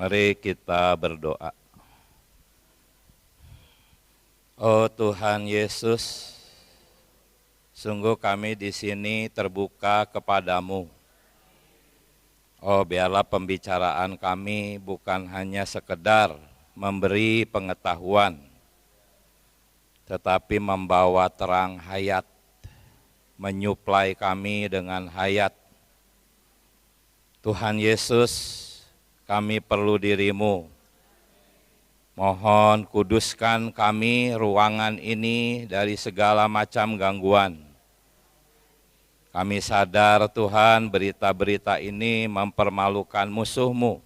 Mari kita berdoa. Oh Tuhan Yesus, sungguh kami di sini terbuka kepadamu. Oh biarlah pembicaraan kami bukan hanya sekedar memberi pengetahuan, tetapi membawa terang hayat, menyuplai kami dengan hayat. Tuhan Yesus, kami perlu dirimu. Mohon kuduskan kami ruangan ini dari segala macam gangguan. Kami sadar Tuhan berita-berita ini mempermalukan musuh-Mu.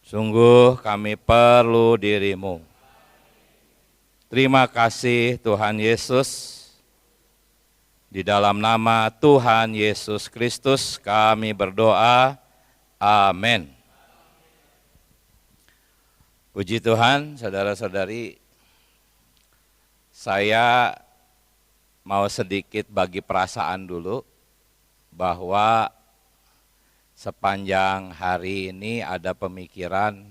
Sungguh kami perlu dirimu. Terima kasih Tuhan Yesus. Di dalam nama Tuhan Yesus Kristus kami berdoa. Amin. Puji Tuhan, saudara-saudari, saya mau sedikit bagi perasaan dulu bahwa sepanjang hari ini ada pemikiran,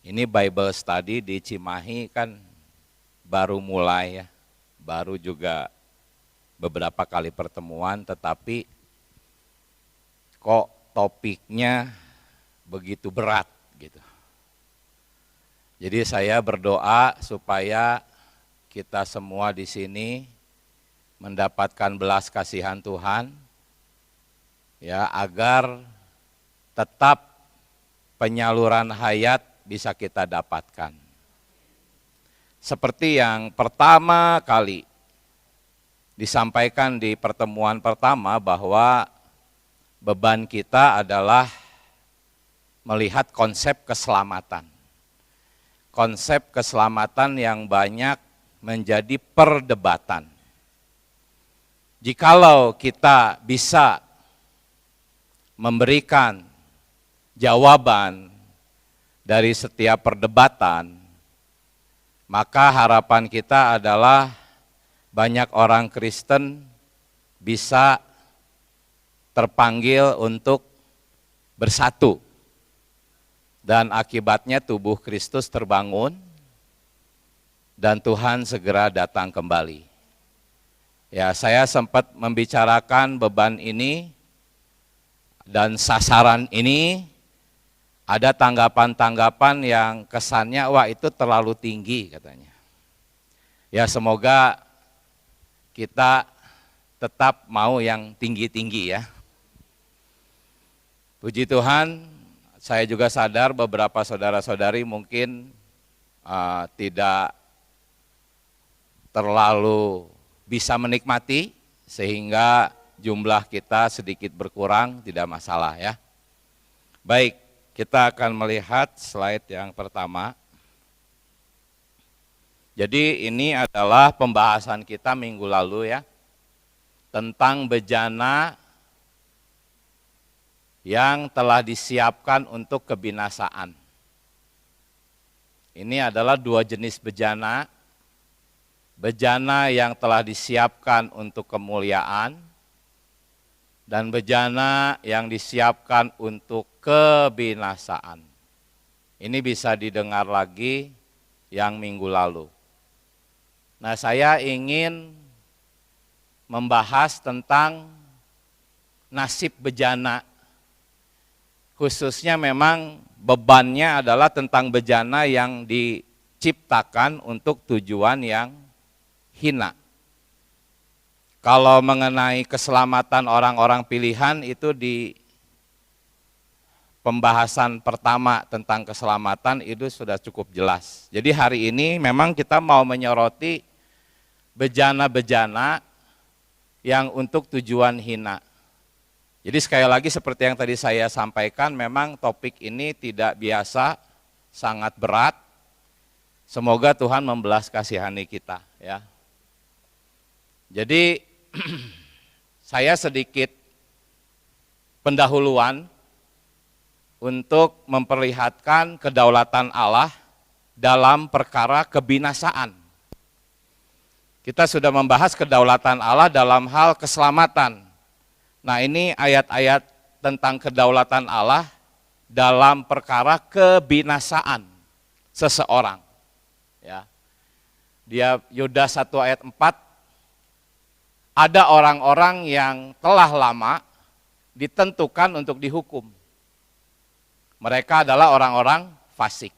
ini Bible Study di Cimahi kan baru mulai ya, baru juga beberapa kali pertemuan, tetapi kok topiknya begitu berat gitu. Jadi saya berdoa supaya kita semua di sini mendapatkan belas kasihan Tuhan, ya, agar tetap penyaluran hayat bisa kita dapatkan. Seperti yang pertama kali disampaikan di pertemuan pertama bahwa beban kita adalah melihat konsep keselamatan. Konsep keselamatan yang banyak menjadi perdebatan. Jikalau kita bisa memberikan jawaban dari setiap perdebatan, maka harapan kita adalah banyak orang Kristen bisa terpanggil untuk bersatu, dan akibatnya tubuh Kristus terbangun dan Tuhan segera datang kembali. Ya, saya sempat membicarakan beban ini dan sasaran ini, ada tanggapan-tanggapan yang kesannya wah itu terlalu tinggi katanya. Ya semoga kita tetap mau yang tinggi-tinggi ya. Puji Tuhan, saya juga sadar beberapa saudara-saudari mungkin tidak terlalu bisa menikmati, sehingga jumlah kita sedikit berkurang, tidak masalah ya. Baik, kita akan melihat slide yang pertama. Jadi ini adalah pembahasan kita minggu lalu ya, tentang bejana yang telah disiapkan untuk kebinasaan. Ini adalah dua jenis bejana. Bejana yang telah disiapkan untuk kemuliaan dan bejana yang disiapkan untuk kebinasaan. Ini bisa didengar lagi yang minggu lalu. Nah, saya ingin membahas tentang nasib bejana. Khususnya memang bebannya adalah tentang bejana yang diciptakan untuk tujuan yang hina. Kalau mengenai keselamatan orang-orang pilihan itu di pembahasan pertama tentang keselamatan itu sudah cukup jelas. Jadi hari ini memang kita mau menyoroti bejana-bejana yang untuk tujuan hina. Jadi sekali lagi seperti yang tadi saya sampaikan, memang topik ini tidak biasa, sangat berat. Semoga Tuhan membelas kasihani kita ya. Jadi saya sedikit pendahuluan untuk memperlihatkan kedaulatan Allah dalam perkara kebinasaan. Kita sudah membahas kedaulatan Allah dalam hal keselamatan. Nah, ini ayat-ayat tentang kedaulatan Allah dalam perkara kebinasaan seseorang. Ya. Dia Yudas 1 ayat 4, ada orang-orang yang telah lama ditentukan untuk dihukum. Mereka adalah orang-orang fasik.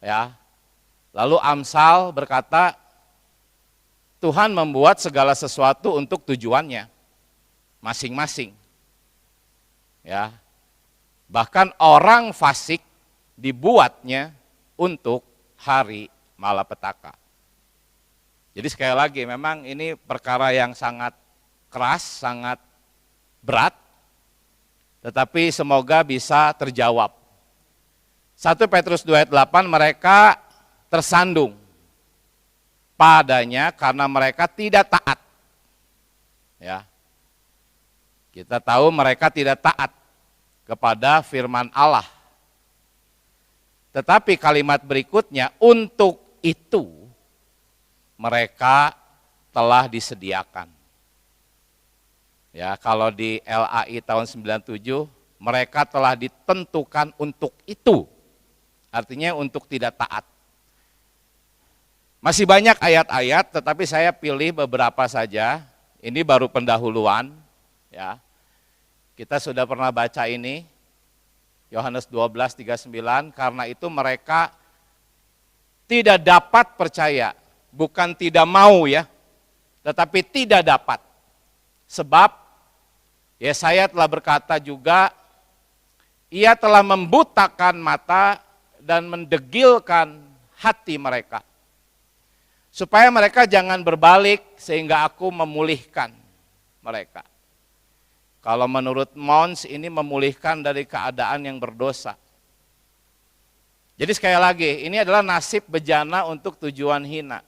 Ya. Lalu Amsal berkata, Tuhan membuat segala sesuatu untuk tujuannya masing-masing. Ya. Bahkan orang fasik dibuatnya untuk hari malapetaka. Jadi sekali lagi memang ini perkara yang sangat keras, sangat berat, tetapi semoga bisa terjawab. 1 Petrus 2 ayat 8, mereka tersandung padanya karena mereka tidak taat. Ya. Kita tahu mereka tidak taat kepada firman Allah. Tetapi kalimat berikutnya, untuk itu mereka telah disediakan. Ya, kalau di LAI tahun 97, mereka telah ditentukan untuk itu. Artinya untuk tidak taat. Masih banyak ayat-ayat, tetapi saya pilih beberapa saja. Ini baru pendahuluan. Ya. Kita sudah pernah baca ini, Yohanes 12:39, karena itu mereka tidak dapat percaya, bukan tidak mau ya, tetapi tidak dapat. Sebab Yesaya telah berkata juga, ia telah membutakan mata dan mendegilkan hati mereka. Supaya mereka jangan berbalik sehingga aku memulihkan mereka. Kalau menurut Mons ini memulihkan dari keadaan yang berdosa. Jadi sekali lagi, ini adalah nasib bejana untuk tujuan hina.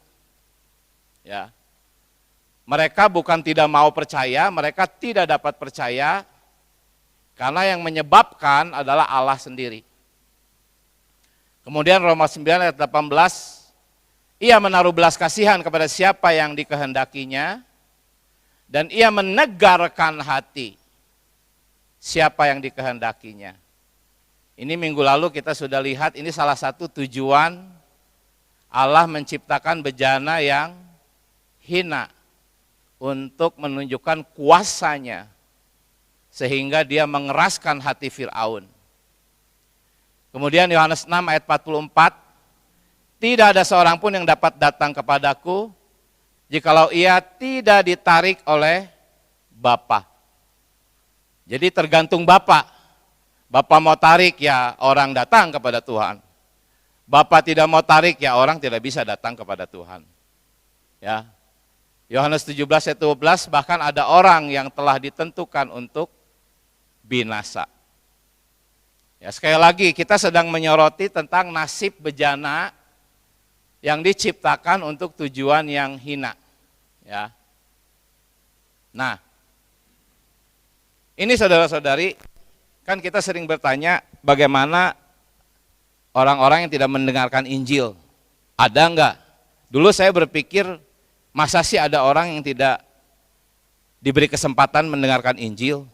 Ya. Mereka bukan tidak mau percaya, mereka tidak dapat percaya, karena yang menyebabkan adalah Allah sendiri. Kemudian Roma 9 ayat 18, ia menaruh belas kasihan kepada siapa yang dikehendakinya, dan ia menegarkan hati siapa yang dikehendakinya. Ini minggu lalu kita sudah lihat, ini salah satu tujuan Allah menciptakan bejana yang hina, untuk menunjukkan kuasanya, sehingga dia mengeraskan hati Fir'aun. Kemudian Yohanes 6 ayat 44, tidak ada seorang pun yang dapat datang kepadaku, jikalau ia tidak ditarik oleh Bapa. Jadi tergantung Bapa. Bapa mau tarik ya orang datang kepada Tuhan. Bapa tidak mau tarik ya orang tidak bisa datang kepada Tuhan. Ya. Yohanes 17 ayat 12, bahkan ada orang yang telah ditentukan untuk binasa. Ya, sekali lagi kita sedang menyoroti tentang nasib bejana yang diciptakan untuk tujuan yang hina. Ya. Nah, ini saudara-saudari, kan kita sering bertanya bagaimana orang-orang yang tidak mendengarkan Injil. Ada enggak? Dulu saya berpikir, masa sih ada orang yang tidak diberi kesempatan mendengarkan Injil?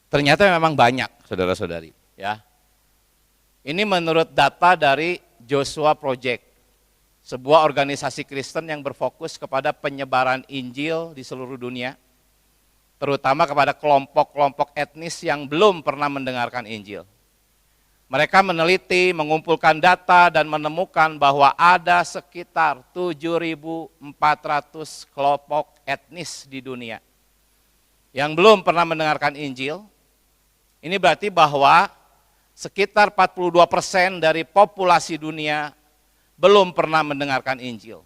Ternyata memang banyak, saudara-saudari. Ya, ini menurut data dari Joshua Project, sebuah organisasi Kristen yang berfokus kepada penyebaran Injil di seluruh dunia, terutama kepada kelompok-kelompok etnis yang belum pernah mendengarkan Injil. Mereka meneliti, mengumpulkan data, dan menemukan bahwa ada sekitar 7.400 kelompok etnis di dunia yang belum pernah mendengarkan Injil. Ini berarti bahwa sekitar 42% dari populasi dunia belum pernah mendengarkan Injil.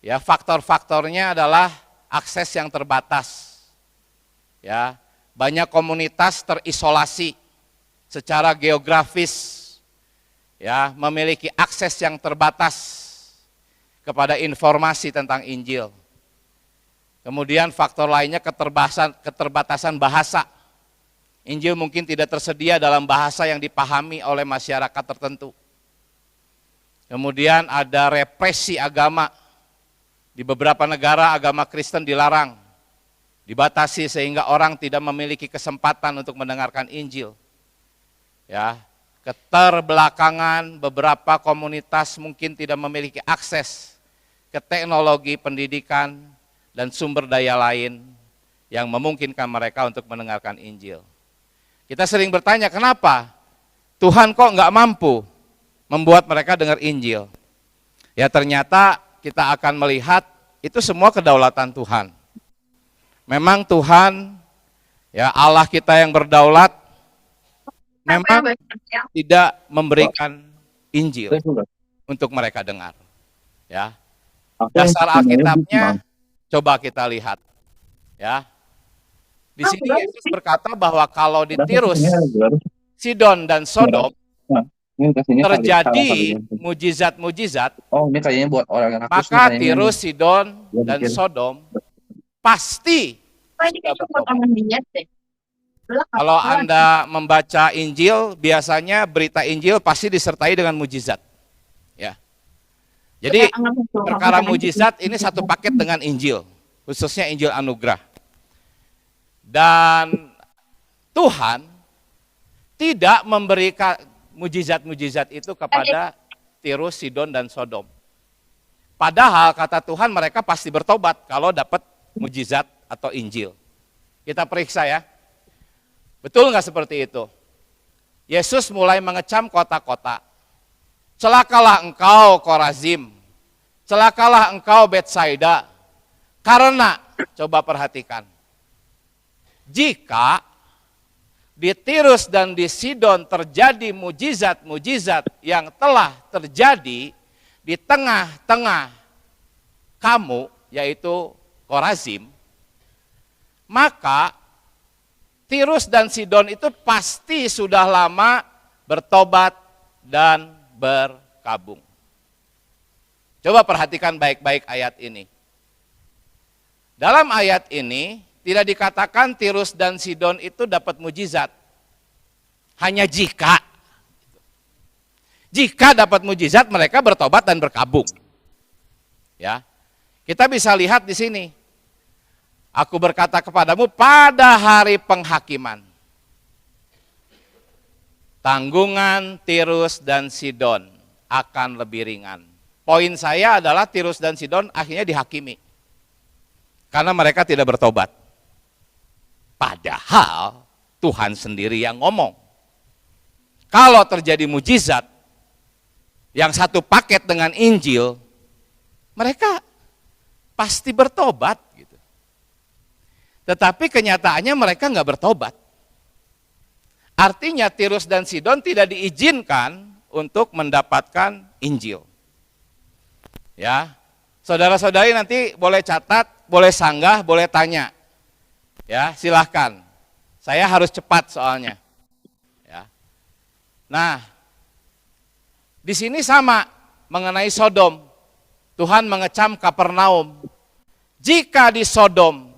Ya, faktor-faktornya adalah akses yang terbatas. Ya, banyak komunitas terisolasi secara geografis, ya, memiliki akses yang terbatas kepada informasi tentang Injil. Kemudian faktor lainnya keterbatasan bahasa. Injil mungkin tidak tersedia dalam bahasa yang dipahami oleh masyarakat tertentu. Kemudian ada represi agama. Di beberapa negara agama Kristen dilarang. dibatasi sehingga orang tidak memiliki kesempatan untuk mendengarkan Injil. Ya, keterbelakangan beberapa komunitas mungkin tidak memiliki akses ke teknologi pendidikan dan sumber daya lain yang memungkinkan mereka untuk mendengarkan Injil. Kita sering bertanya, kenapa Tuhan kok nggak mampu membuat mereka dengar Injil? Ya ternyata kita akan melihat itu semua kedaulatan Tuhan. Memang Tuhan, ya Allah kita yang berdaulat, memang tidak memberikan Injil untuk mereka dengar. Ya, dasar Alkitabnya coba kita lihat. Ya, di sini Yesus berkata bahwa kalau di Tirus, Sidon dan Sodom terjadi mujizat-mujizat, maka Tirus, Sidon dan Sodom pasti sudah bertobat. Kalau Anda membaca Injil, biasanya berita Injil pasti disertai dengan mujizat. Ya. Jadi perkara mujizat ini satu paket dengan Injil, khususnya Injil anugerah. Dan Tuhan tidak memberikan mujizat-mujizat itu kepada Tirus, Sidon, dan Sodom. Padahal kata Tuhan mereka pasti bertobat kalau dapat mujizat atau Injil. Kita periksa ya. Betul nggak seperti itu? Yesus mulai mengecam kota-kota. Celakalah engkau Korazim, celakalah engkau Betsaida. Karena, coba perhatikan, jika di Tirus dan di Sidon terjadi mujizat-mujizat yang telah terjadi di tengah-tengah kamu, yaitu Korazim, maka Tirus dan Sidon itu pasti sudah lama bertobat dan berkabung. Coba perhatikan baik-baik ayat ini. Dalam ayat ini tidak dikatakan Tirus dan Sidon itu dapat mujizat. Hanya jika. Jika dapat mujizat mereka bertobat dan berkabung. Ya. Kita bisa lihat di sini. Aku berkata kepadamu pada hari penghakiman. Tanggungan Tirus dan Sidon akan lebih ringan. Poin saya adalah Tirus dan Sidon akhirnya dihakimi. Karena mereka tidak bertobat. Padahal Tuhan sendiri yang ngomong. Kalau terjadi mujizat yang satu paket dengan Injil, mereka pasti bertobat. Gitu. Tetapi kenyataannya mereka nggak bertobat. Artinya Tirus dan Sidon tidak diizinkan untuk mendapatkan Injil. Ya, saudara-saudari nanti boleh catat, boleh sanggah, boleh tanya. Ya, silahkan. Saya harus cepat soalnya. Ya. Nah, di sini sama mengenai Sodom. Tuhan mengecam Kapernaum. Jika di Sodom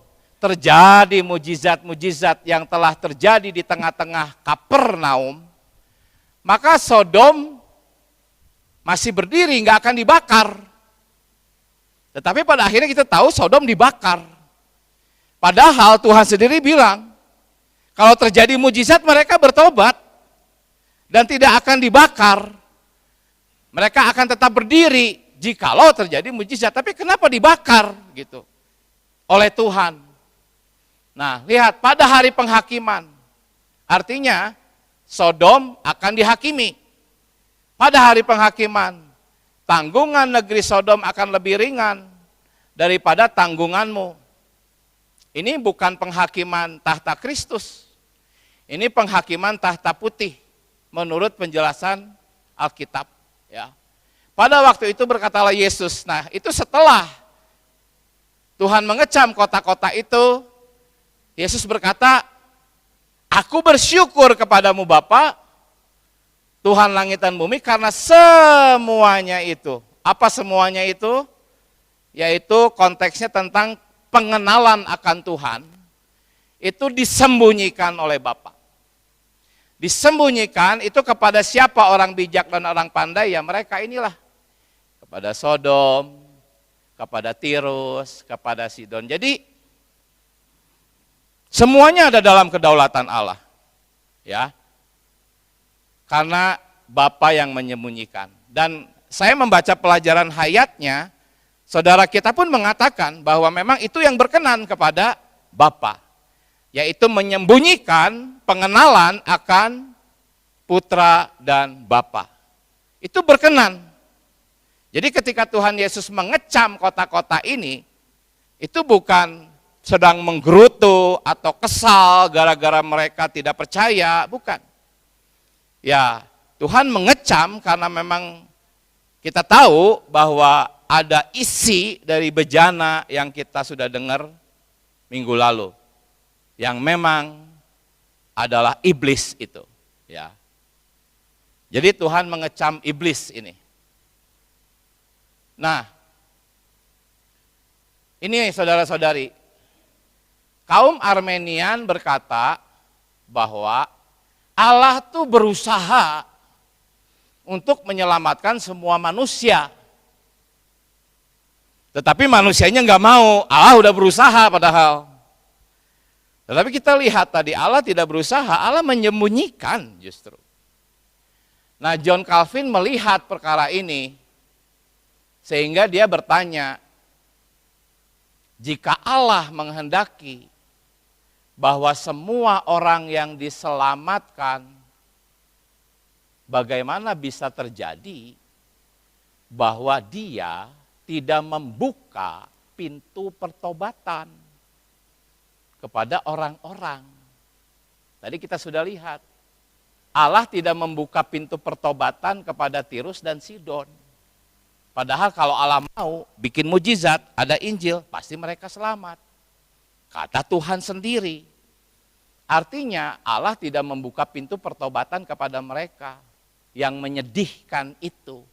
terjadi mujizat-mujizat yang telah terjadi di tengah-tengah Kapernaum, maka Sodom masih berdiri, nggak akan dibakar. Tetapi pada akhirnya kita tahu Sodom dibakar. Padahal Tuhan sendiri bilang, kalau terjadi mujizat mereka bertobat dan tidak akan dibakar. Mereka akan tetap berdiri jikalau terjadi mujizat. Tapi kenapa dibakar gitu oleh Tuhan? Nah, lihat pada hari penghakiman. Artinya Sodom akan dihakimi. Pada hari penghakiman, tanggungan negeri Sodom akan lebih ringan daripada tanggunganmu. Ini bukan penghakiman tahta Kristus. Ini penghakiman tahta putih menurut penjelasan Alkitab. Ya. Pada waktu itu berkatalah Yesus, nah itu setelah Tuhan mengecam kota-kota itu, Yesus berkata, aku bersyukur kepadamu Bapa, Tuhan langit dan bumi, karena semuanya itu. Apa semuanya itu? Yaitu konteksnya tentang pengenalan akan Tuhan, itu disembunyikan oleh Bapa. Disembunyikan itu kepada siapa orang bijak dan orang pandai, ya mereka inilah. Kepada Sodom, kepada Tirus, kepada Sidon. Jadi Semuanya ada dalam kedaulatan Allah. Ya. Karena Bapa yang menyembunyikan. Dan saya membaca pelajaran hayatnya, saudara kita pun mengatakan bahwa memang itu yang berkenan kepada Bapa, yaitu menyembunyikan pengenalan akan Putra dan Bapa. Itu berkenan. Jadi ketika Tuhan Yesus mengecam kota-kota ini, itu bukan sedang menggerutu atau kesal gara-gara mereka tidak percaya, bukan. Ya, Tuhan mengecam karena memang kita tahu bahwa ada isi dari bejana yang kita sudah dengar minggu lalu, yang memang adalah iblis itu. Ya. Jadi Tuhan mengecam iblis ini. Nah, ini saudara-saudari, kaum Armenian berkata bahwa Allah tuh berusaha untuk menyelamatkan semua manusia. Tetapi manusianya nggak mau, Allah udah berusaha padahal. Tetapi kita lihat tadi Allah tidak berusaha, Allah menyembunyikan justru. Nah, John Calvin melihat perkara ini, sehingga dia bertanya, jika Allah menghendaki bahwa semua orang yang diselamatkan, bagaimana bisa terjadi bahwa Dia tidak membuka pintu pertobatan kepada orang-orang? Tadi kita sudah lihat, Allah tidak membuka pintu pertobatan kepada Tirus dan Sidon. Padahal kalau Allah mau bikin mujizat, ada Injil, pasti mereka selamat. Kata Tuhan sendiri. Artinya Allah tidak membuka pintu pertobatan kepada mereka. Yang menyedihkan itu.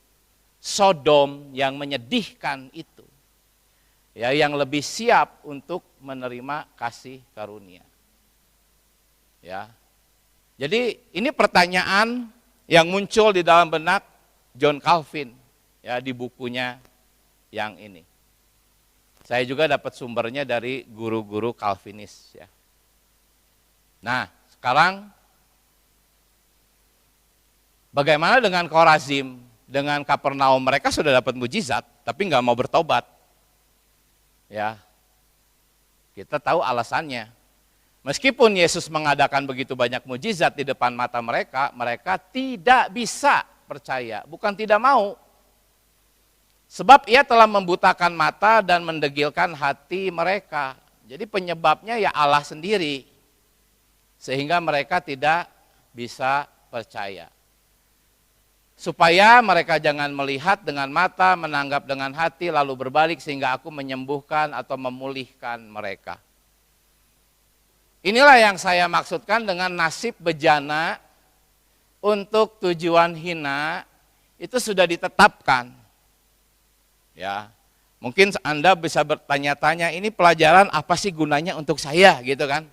Sodom yang menyedihkan itu. Ya, yang lebih siap untuk menerima kasih karunia. Ya. Jadi ini pertanyaan yang muncul di dalam benak John Calvin. Ya, di bukunya yang ini. Saya juga dapat sumbernya dari guru-guru Calvinis. Ya. Nah, sekarang bagaimana dengan Korazim, dengan Kapernaum? Mereka sudah dapat mujizat, tapi nggak mau bertobat. Ya, kita tahu alasannya. Meskipun Yesus mengadakan begitu banyak mujizat di depan mata mereka, mereka tidak bisa percaya, bukan tidak mau. Sebab ia telah membutakan mata dan mendegilkan hati mereka. Jadi penyebabnya ya Allah sendiri. Sehingga mereka tidak bisa percaya. Supaya mereka jangan melihat dengan mata, menanggap dengan hati, lalu berbalik sehingga aku menyembuhkan atau memulihkan mereka. Inilah yang saya maksudkan dengan nasib bejana untuk tujuan hina, itu sudah ditetapkan. Ya, mungkin Anda bisa bertanya-tanya, ini pelajaran apa sih gunanya untuk saya, gitu kan?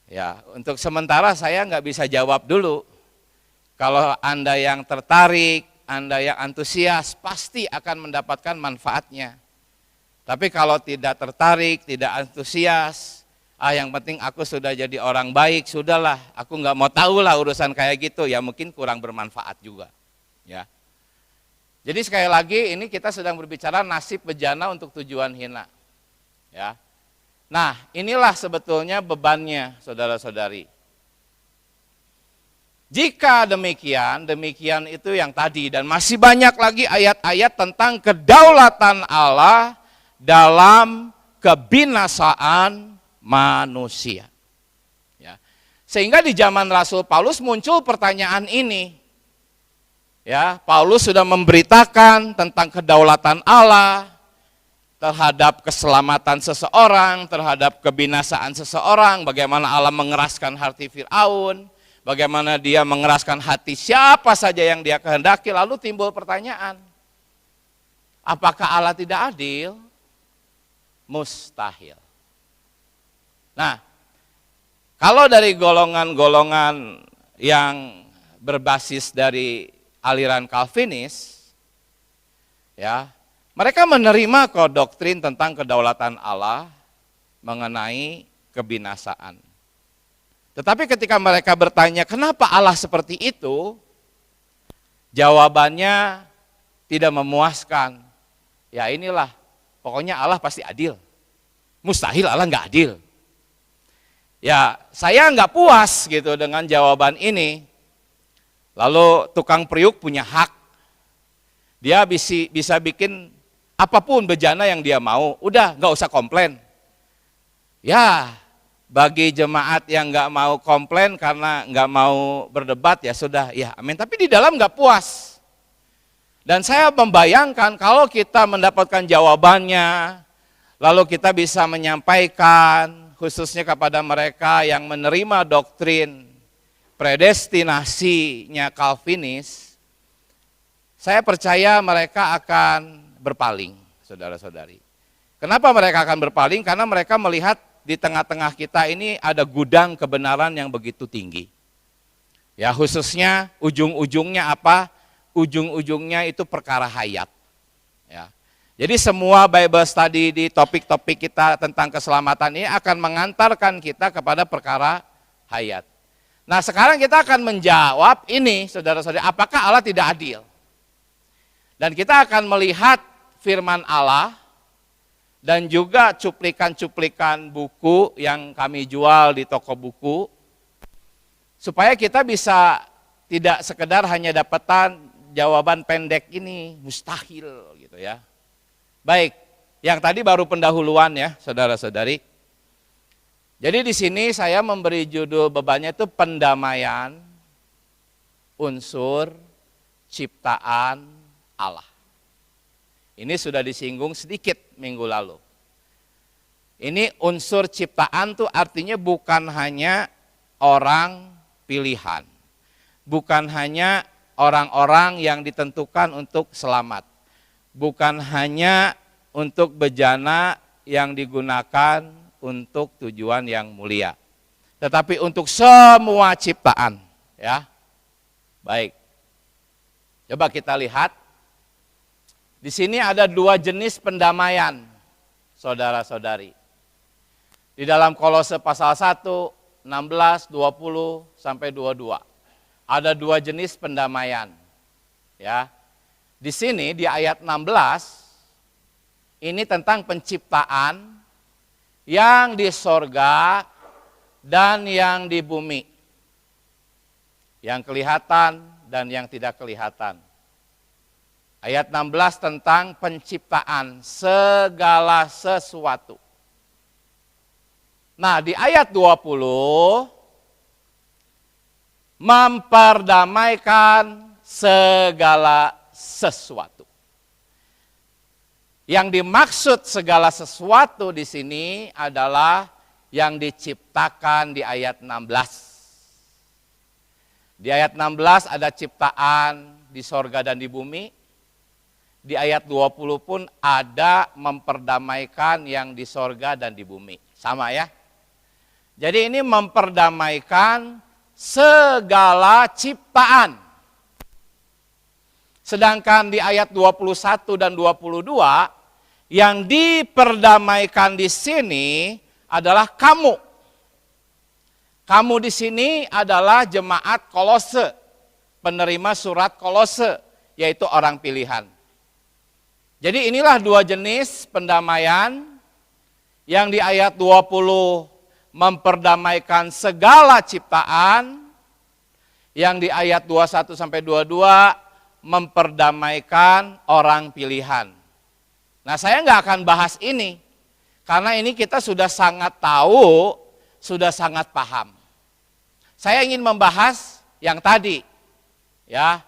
Ya, untuk sementara saya nggak bisa jawab dulu. Kalau Anda yang tertarik, Anda yang antusias, pasti akan mendapatkan manfaatnya. Tapi kalau tidak tertarik, tidak antusias, yang penting aku sudah jadi orang baik, sudahlah, aku nggak mau tahu lah urusan kayak gitu, ya mungkin kurang bermanfaat juga. Ya. Jadi sekali lagi ini kita sedang berbicara nasib bejana untuk tujuan hina. Ya. Nah, inilah sebetulnya bebannya, saudara-saudari. Jika demikian itu yang tadi, dan masih banyak lagi ayat-ayat tentang kedaulatan Allah dalam kebinasaan manusia. Ya. Sehingga di zaman Rasul Paulus muncul pertanyaan ini. Ya, Paulus sudah memberitakan tentang kedaulatan Allah terhadap keselamatan seseorang, terhadap kebinasaan seseorang, bagaimana Allah mengeraskan hati Fir'aun, bagaimana dia mengeraskan hati siapa saja yang dia kehendaki. Lalu timbul pertanyaan, apakah Allah tidak adil? Mustahil. Nah, kalau dari golongan-golongan yang berbasis dari aliran Calvinis, ya, mereka menerima kok doktrin tentang kedaulatan Allah mengenai kebinasaan. Tetapi ketika mereka bertanya, kenapa Allah seperti itu? Jawabannya tidak memuaskan. Ya inilah, pokoknya Allah pasti adil. Mustahil Allah nggak adil. Ya saya nggak puas gitu dengan jawaban ini. Lalu tukang periuk punya hak. Dia bisa bikin apapun bejana yang dia mau. Udah nggak usah komplain. Ya bagi jemaat yang nggak mau komplain karena nggak mau berdebat ya sudah, ya amin. Tapi di dalam nggak puas. Dan saya membayangkan kalau kita mendapatkan jawabannya, lalu kita bisa menyampaikan khususnya kepada mereka yang menerima doktrin predestinasinya Calvinis, saya percaya mereka akan berpaling, saudara-saudari. Kenapa mereka akan berpaling? Karena mereka melihat di tengah-tengah kita ini ada gudang kebenaran yang begitu tinggi. Ya khususnya ujung-ujungnya apa? Ujung-ujungnya itu perkara hayat. Ya. Jadi semua Bible study di topik-topik kita tentang keselamatan ini akan mengantarkan kita kepada perkara hayat. Nah sekarang kita akan menjawab ini saudara-saudari, apakah Allah tidak adil? Dan kita akan melihat firman Allah dan juga cuplikan-cuplikan buku yang kami jual di toko buku, supaya kita bisa tidak sekedar hanya dapatan jawaban pendek ini, mustahil gitu ya. Baik, yang tadi baru pendahuluan ya saudara-saudari. Jadi di sini saya memberi judul bebannya itu pendamaian unsur ciptaan Allah. Ini sudah disinggung sedikit minggu lalu. Ini unsur ciptaan tuh artinya bukan hanya orang pilihan. Bukan hanya orang-orang yang ditentukan untuk selamat. Bukan hanya untuk bejana yang digunakan untuk tujuan yang mulia. Tetapi untuk semua ciptaan. Ya. Baik. Coba kita lihat. Di sini ada dua jenis pendamaian, saudara-saudari. Di dalam Kolose pasal 1, 16, 20, sampai 22. Ada dua jenis pendamaian. Ya. Di sini di ayat 16 ini tentang penciptaan yang di sorga dan yang di bumi. Yang kelihatan dan yang tidak kelihatan. Ayat 16 tentang penciptaan segala sesuatu. Nah, di ayat 20 memperdamaikan segala sesuatu. Yang dimaksud segala sesuatu di sini adalah yang diciptakan di ayat 16. Di ayat 16 ada ciptaan di sorga dan di bumi. Di ayat 20 pun ada memperdamaikan yang di sorga dan di bumi. Sama ya. Jadi ini memperdamaikan segala ciptaan. Sedangkan di ayat 21 dan 22 yang diperdamaikan di sini adalah kamu. Kamu di sini adalah jemaat Kolose, penerima surat Kolose, yaitu orang pilihan. Jadi inilah dua jenis pendamaian yang di ayat 20 memperdamaikan segala ciptaan, yang di ayat 21 sampai 22 memperdamaikan orang pilihan. Nah saya nggak akan bahas ini, karena ini kita sudah sangat tahu, sudah sangat paham. Saya ingin membahas yang tadi, ya,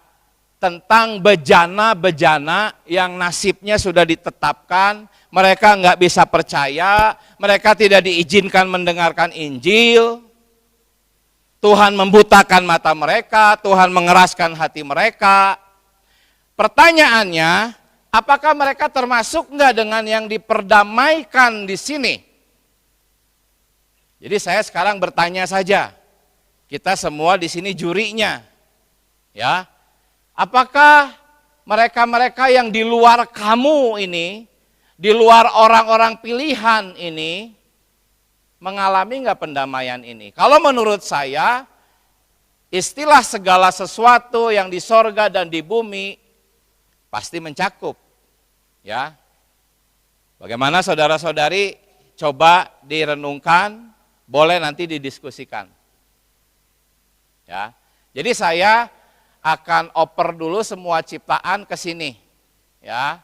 tentang bejana-bejana yang nasibnya sudah ditetapkan, mereka nggak bisa percaya, mereka tidak diizinkan mendengarkan Injil, Tuhan membutakan mata mereka, Tuhan mengeraskan hati mereka. Pertanyaannya, apakah mereka termasuk nggak dengan yang diperdamaikan di sini? Jadi saya sekarang bertanya saja, kita semua di sini jurinya, ya. Apakah mereka-mereka yang di luar kamu ini, di luar orang-orang pilihan ini, mengalami nggak pendamaian ini? Kalau menurut saya, istilah segala sesuatu yang di sorga dan di bumi pasti mencakup. Ya, bagaimana saudara-saudari, coba direnungkan, boleh nanti didiskusikan. Ya, jadi saya akan oper dulu semua ciptaan ke sini. Ya,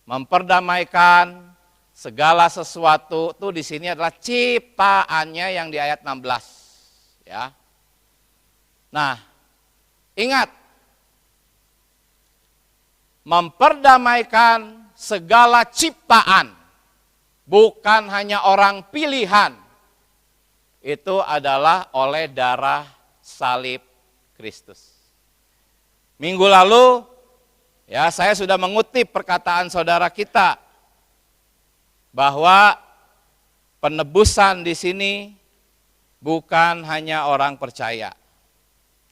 memperdamaikan segala sesuatu itu di sini adalah ciptaannya yang di ayat 16. Ya. Nah, ingat, memperdamaikan segala ciptaan, bukan hanya orang pilihan, itu adalah oleh darah salib Kristus. Minggu lalu, ya, saya sudah mengutip perkataan saudara kita bahwa penebusan di sini bukan hanya orang percaya.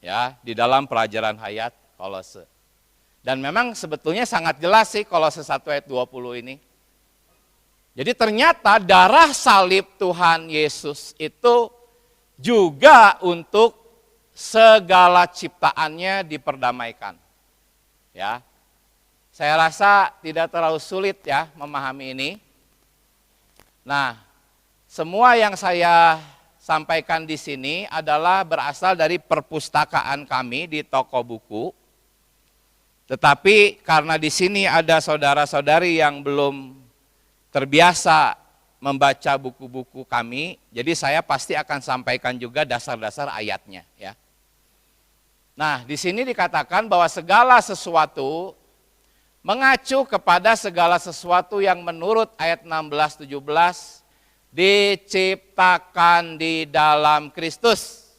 Ya, di dalam pelajaran hayat Kolose. Dan memang sebetulnya sangat jelas sih Kolose 1 ayat 20 ini. Jadi ternyata darah salib Tuhan Yesus itu juga untuk segala ciptaannya diperdamaikan. Ya. Saya rasa tidak terlalu sulit ya memahami ini. Nah, semua yang saya sampaikan di sini adalah berasal dari perpustakaan kami di toko buku. Tetapi karena di sini ada saudara-saudari yang belum terbiasa membaca buku-buku kami, jadi saya pasti akan sampaikan juga dasar-dasar ayatnya, ya. Nah, di sini dikatakan bahwa segala sesuatu mengacu kepada segala sesuatu yang menurut ayat 16-17 diciptakan di dalam Kristus.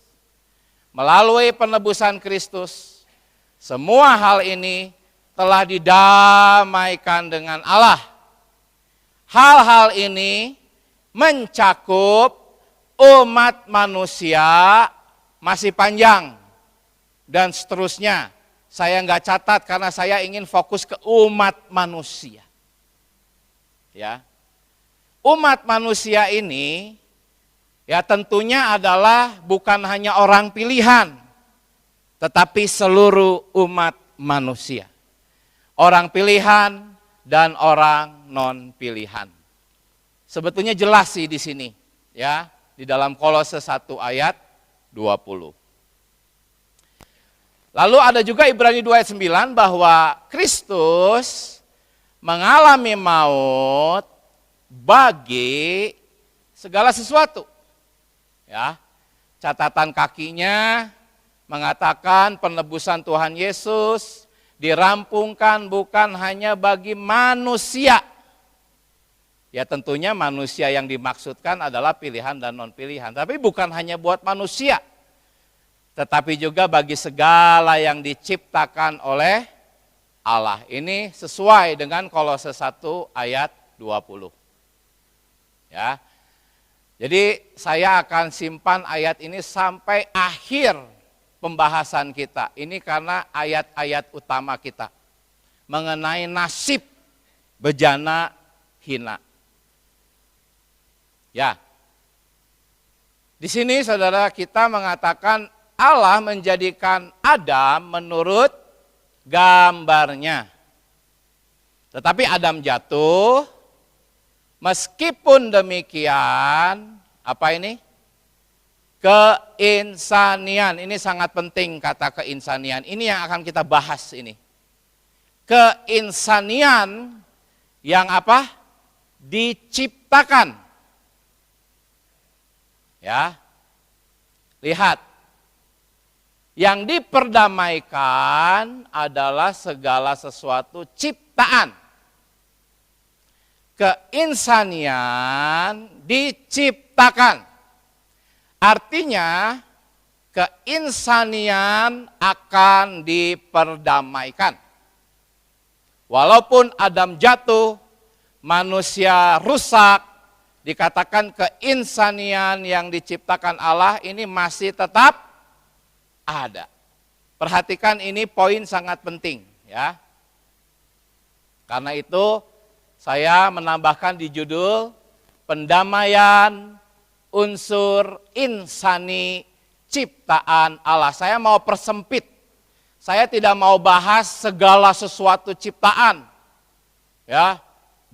Melalui penebusan Kristus, semua hal ini telah didamaikan dengan Allah. Hal-hal ini mencakup umat manusia, masih panjang, dan seterusnya. Saya nggak catat karena saya ingin fokus ke umat manusia. Ya, umat manusia ini ya tentunya adalah bukan hanya orang pilihan, tetapi seluruh umat manusia. Orang pilihan dan orang non pilihan. Sebetulnya jelas sih di sini, ya, di dalam Kolose 1 ayat 20. Lalu ada juga Ibrani 2 ayat 9 bahwa Kristus mengalami maut bagi segala sesuatu. Ya. Catatan kakinya mengatakan penebusan Tuhan Yesus dirampungkan bukan hanya bagi manusia. Ya tentunya manusia yang dimaksudkan adalah pilihan dan non pilihan, tapi bukan hanya buat manusia, tetapi juga bagi segala yang diciptakan oleh Allah. Ini sesuai dengan Kolose 1 ayat 20. Ya. Jadi saya akan simpan ayat ini sampai akhir pembahasan kita. Ini karena ayat-ayat utama kita mengenai nasib bejana hina. Ya. Di sini saudara kita mengatakan Allah menjadikan Adam menurut gambarnya. Tetapi Adam jatuh, meskipun demikian, apa ini? Keinsanian, ini sangat penting kata keinsanian. Ini yang akan kita bahas ini. Keinsanian yang apa? Diciptakan. Ya. Lihat. Yang diperdamaikan adalah segala sesuatu ciptaan. Keinsanian diciptakan. Artinya keinsanian akan diperdamaikan. Walaupun Adam jatuh, manusia rusak, dikatakan keinsanian yang diciptakan Allah ini masih tetap ada. Perhatikan ini poin sangat penting ya. Karena itu saya menambahkan di judul pendamaian, unsur insani, ciptaan Allah. Saya mau persempit. Saya tidak mau bahas segala sesuatu ciptaan. Ya,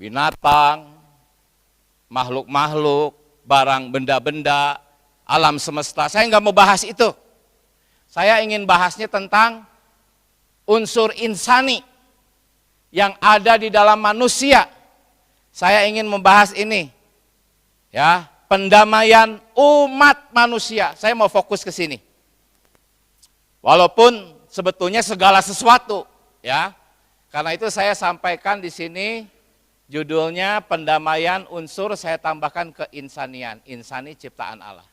binatang, makhluk-makhluk, barang benda-benda, alam semesta. Saya nggak mau bahas itu. Saya ingin bahasnya tentang unsur insani yang ada di dalam manusia. Saya ingin membahas ini. Ya, pendamaian umat manusia. Saya mau fokus ke sini. Walaupun sebetulnya segala sesuatu, ya. Karena itu saya sampaikan di sini judulnya pendamaian unsur, saya tambahkan keinsanian, insani ciptaan Allah.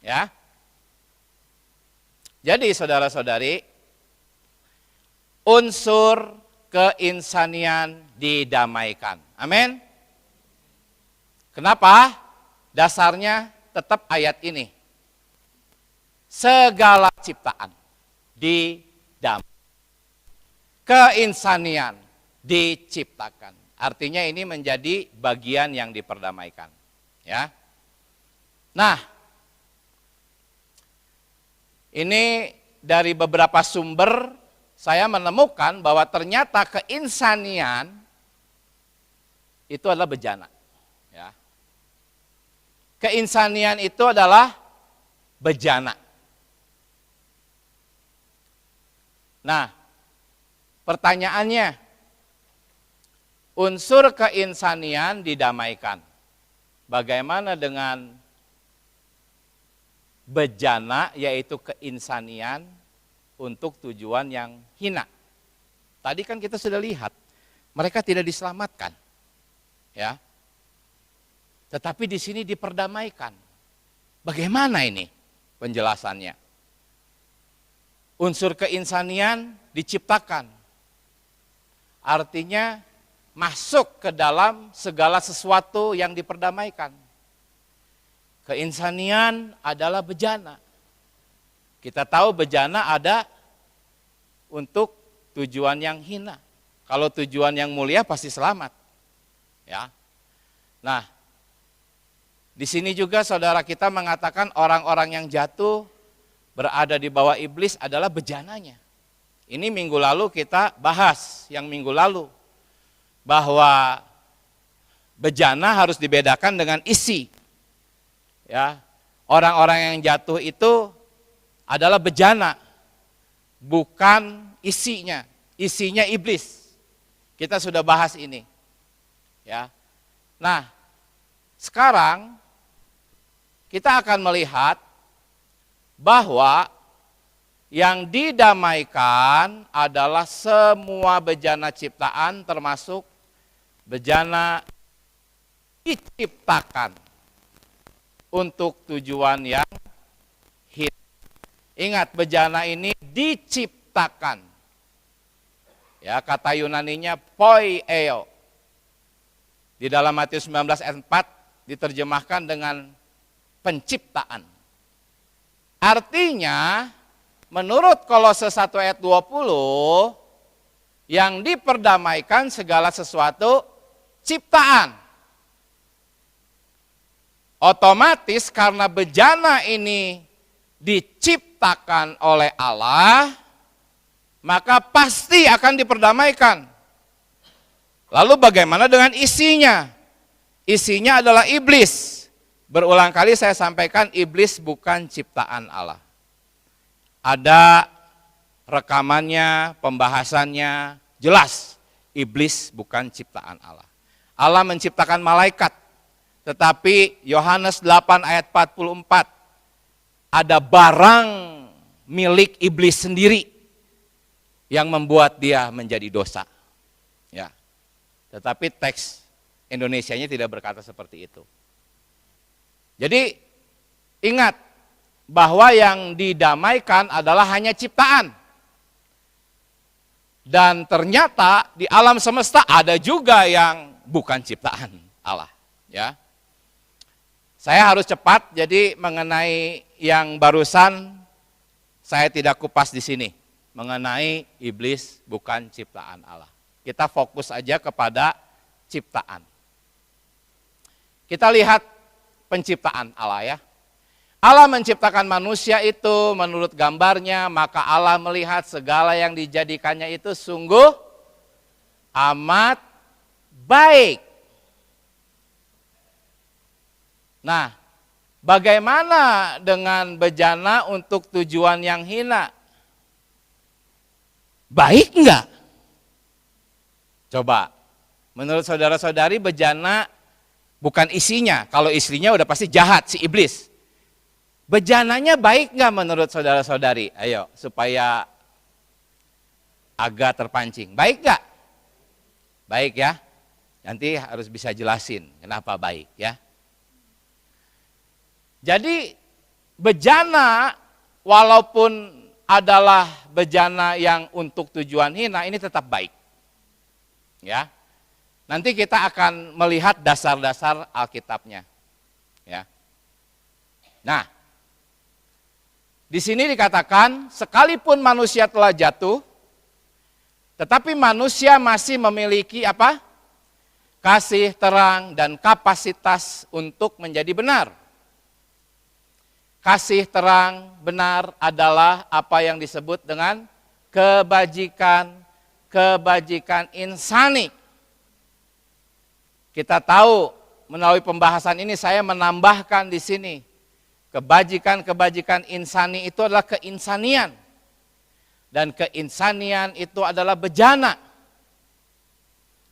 Ya. Jadi saudara-saudari, unsur keinsanian didamaikan. Amin. Kenapa? Dasarnya tetap ayat ini. Segala ciptaan didamaikan. Keinsanian diciptakan. Artinya ini menjadi bagian yang diperdamaikan. Ya. Nah, ini dari beberapa sumber saya menemukan bahwa ternyata keinsanian itu adalah bejana. Ya. Keinsanian itu adalah bejana. Nah, pertanyaannya, unsur keinsanian didamaikan. Bagaimana dengan bejana, yaitu keinsanian untuk tujuan yang hina? Tadi kan kita sudah lihat, mereka tidak diselamatkan. Ya. Tetapi di sini diperdamaikan. Bagaimana ini penjelasannya? Unsur keinsanian diciptakan. Artinya masuk ke dalam segala sesuatu yang diperdamaikan. Keinsanian adalah bejana. Kita tahu bejana ada untuk tujuan yang hina. Kalau tujuan yang mulia pasti selamat. Ya. Nah, di sini juga saudara kita mengatakan orang-orang yang jatuh berada di bawah iblis adalah bejananya. Ini minggu lalu kita bahas, yang minggu lalu, bahwa bejana harus dibedakan dengan isi. Ya, orang-orang yang jatuh itu adalah bejana, bukan isinya. Isinya iblis. Kita sudah bahas ini. Ya. Nah, sekarang kita akan melihat bahwa yang didamaikan adalah semua bejana ciptaan, termasuk bejana diciptakan untuk tujuan yang hina. Ingat, bejana ini diciptakan. Ya, kata Yunaninya poieo. Di dalam Matius 19 ayat 4 diterjemahkan dengan penciptaan. Artinya, menurut Kolose 1 ayat 20, yang diperdamaikan segala sesuatu ciptaan. Otomatis karena bejana ini diciptakan oleh Allah, maka pasti akan diperdamaikan. Lalu bagaimana dengan isinya? Isinya adalah iblis. Berulang kali saya sampaikan, iblis bukan ciptaan Allah. Ada rekamannya, pembahasannya, jelas iblis bukan ciptaan Allah. Allah menciptakan malaikat, tetapi Yohanes 8 ayat 44, ada barang milik iblis sendiri yang membuat dia menjadi dosa. Ya. Tetapi teks Indonesianya tidak berkata seperti itu. Jadi ingat bahwa yang didamaikan adalah hanya ciptaan. Dan ternyata di alam semesta ada juga yang bukan ciptaan Allah. Ya. Saya harus cepat, jadi mengenai yang barusan saya tidak kupas di sini. Mengenai iblis bukan ciptaan Allah. Kita fokus aja kepada ciptaan. Kita lihat penciptaan Allah ya. Allah menciptakan manusia itu menurut gambarnya, maka Allah melihat segala yang dijadikannya itu sungguh amat baik. Nah, bagaimana dengan bejana untuk tujuan yang hina? Baik enggak? Coba, menurut saudara-saudari bejana bukan isinya, kalau istrinya udah pasti jahat, si iblis. Bejananya baik nggak menurut saudara-saudari? Ayo, supaya agak terpancing. Baik nggak? Baik ya. Nanti harus bisa jelasin kenapa baik ya. Jadi bejana walaupun adalah bejana yang untuk tujuan hina, ini tetap baik. Ya. Nanti kita akan melihat dasar-dasar Alkitabnya. Ya. Nah, di sini dikatakan, sekalipun manusia telah jatuh, tetapi manusia masih memiliki apa? Kasih terang dan kapasitas untuk menjadi benar. Kasih terang benar adalah apa yang disebut dengan kebajikan insani. Kita tahu melalui pembahasan ini saya menambahkan di sini. Kebajikan insani itu adalah keinsanian. Dan keinsanian itu adalah bejana.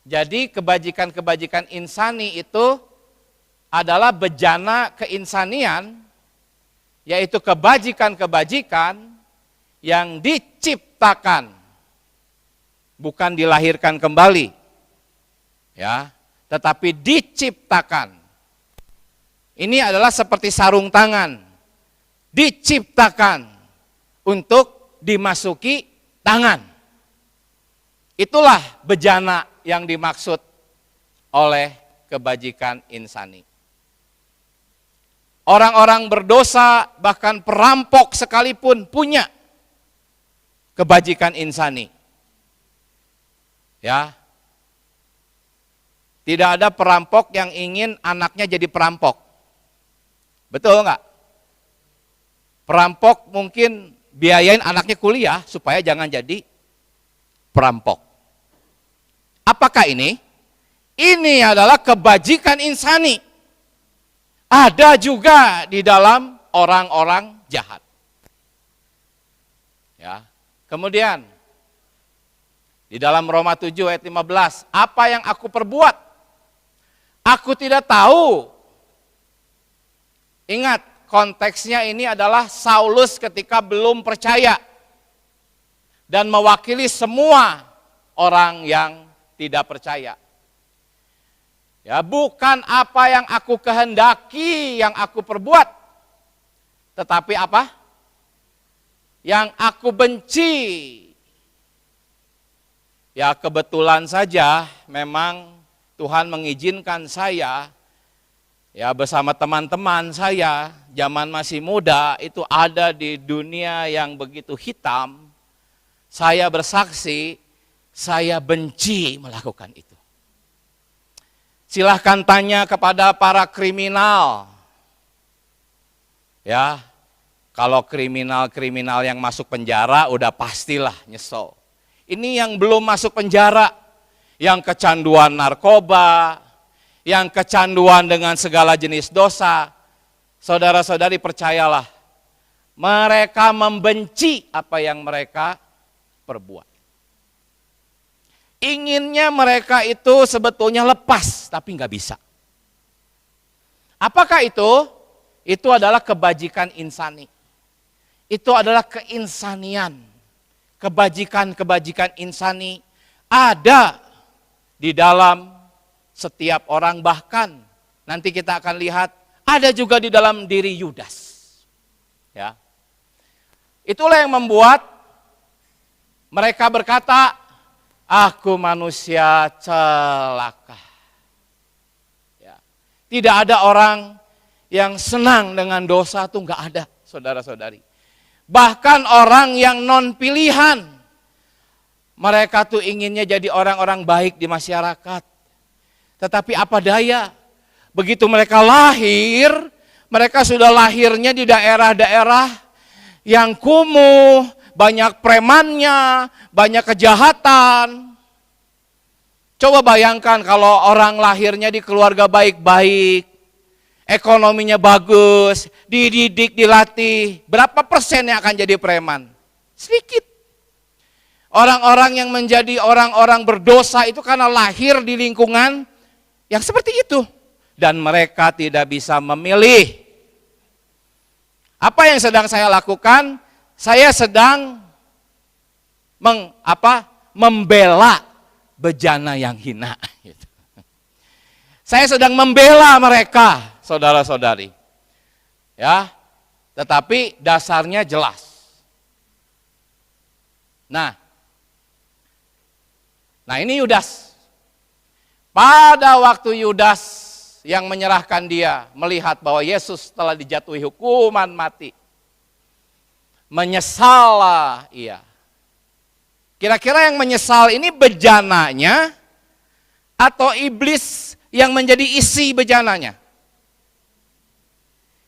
Jadi kebajikan insani itu adalah bejana keinsanian, yaitu kebajikan yang diciptakan, bukan dilahirkan kembali. Ya, tetapi diciptakan. Ini adalah seperti sarung tangan, diciptakan untuk dimasuki tangan. Itulah bejana yang dimaksud oleh kebajikan insani. Orang-orang berdosa, bahkan perampok sekalipun punya kebajikan insani. Ya, tidak ada perampok yang ingin anaknya jadi perampok. Betul enggak? Perampok mungkin biayain anaknya kuliah supaya jangan jadi perampok. Apakah ini? Ini adalah kebajikan insani. Ada juga di dalam orang-orang jahat. Ya. Kemudian di dalam Roma 7 ayat 15, apa yang aku perbuat? Aku tidak tahu. Ingat, konteksnya ini adalah Saulus ketika belum percaya dan mewakili semua orang yang tidak percaya. Ya, bukan apa yang aku kehendaki yang aku perbuat, tetapi apa? Yang aku benci. Ya, kebetulan saja memang Tuhan mengizinkan saya ya bersama teman-teman saya zaman masih muda itu ada di dunia yang begitu hitam. Saya bersaksi, saya benci melakukan itu. Silahkan tanya kepada para kriminal. Ya, kalau kriminal-kriminal yang masuk penjara udah pastilah nyesel. Ini yang belum masuk penjara, yang kecanduan narkoba, yang kecanduan dengan segala jenis dosa, saudara-saudari percayalah, mereka membenci apa yang mereka perbuat. Inginnya mereka itu sebetulnya lepas, tapi nggak bisa. Apakah itu? Itu adalah kebajikan insani. Itu adalah keinsanian. Kebajikan insani ada di dalam setiap orang, bahkan nanti kita akan lihat ada juga di dalam diri Yudas. Ya. Itulah yang membuat mereka berkata, aku manusia celaka. Ya. Tidak ada orang yang senang dengan dosa, itu enggak ada, saudara-saudari. Bahkan orang yang non pilihan, mereka tuh inginnya jadi orang-orang baik di masyarakat. Tetapi apa daya, begitu mereka lahir, mereka sudah lahirnya di daerah-daerah yang kumuh, banyak premannya, banyak kejahatan. Coba bayangkan kalau orang lahirnya di keluarga baik-baik, ekonominya bagus, dididik, dilatih, berapa persen yang akan jadi preman? Sedikit. Orang-orang yang menjadi orang-orang berdosa itu karena lahir di lingkungan yang seperti itu. Dan mereka tidak bisa memilih. Apa yang sedang saya lakukan? Saya sedang membela bejana yang hina. Saya sedang membela mereka, saudara-saudari. Ya, tetapi dasarnya jelas. Nah ini Yudas. Pada waktu Yudas yang menyerahkan dia, melihat bahwa Yesus telah dijatuhi hukuman mati, menyesallah ia. Kira-kira yang menyesal ini bejananya atau iblis yang menjadi isi bejananya?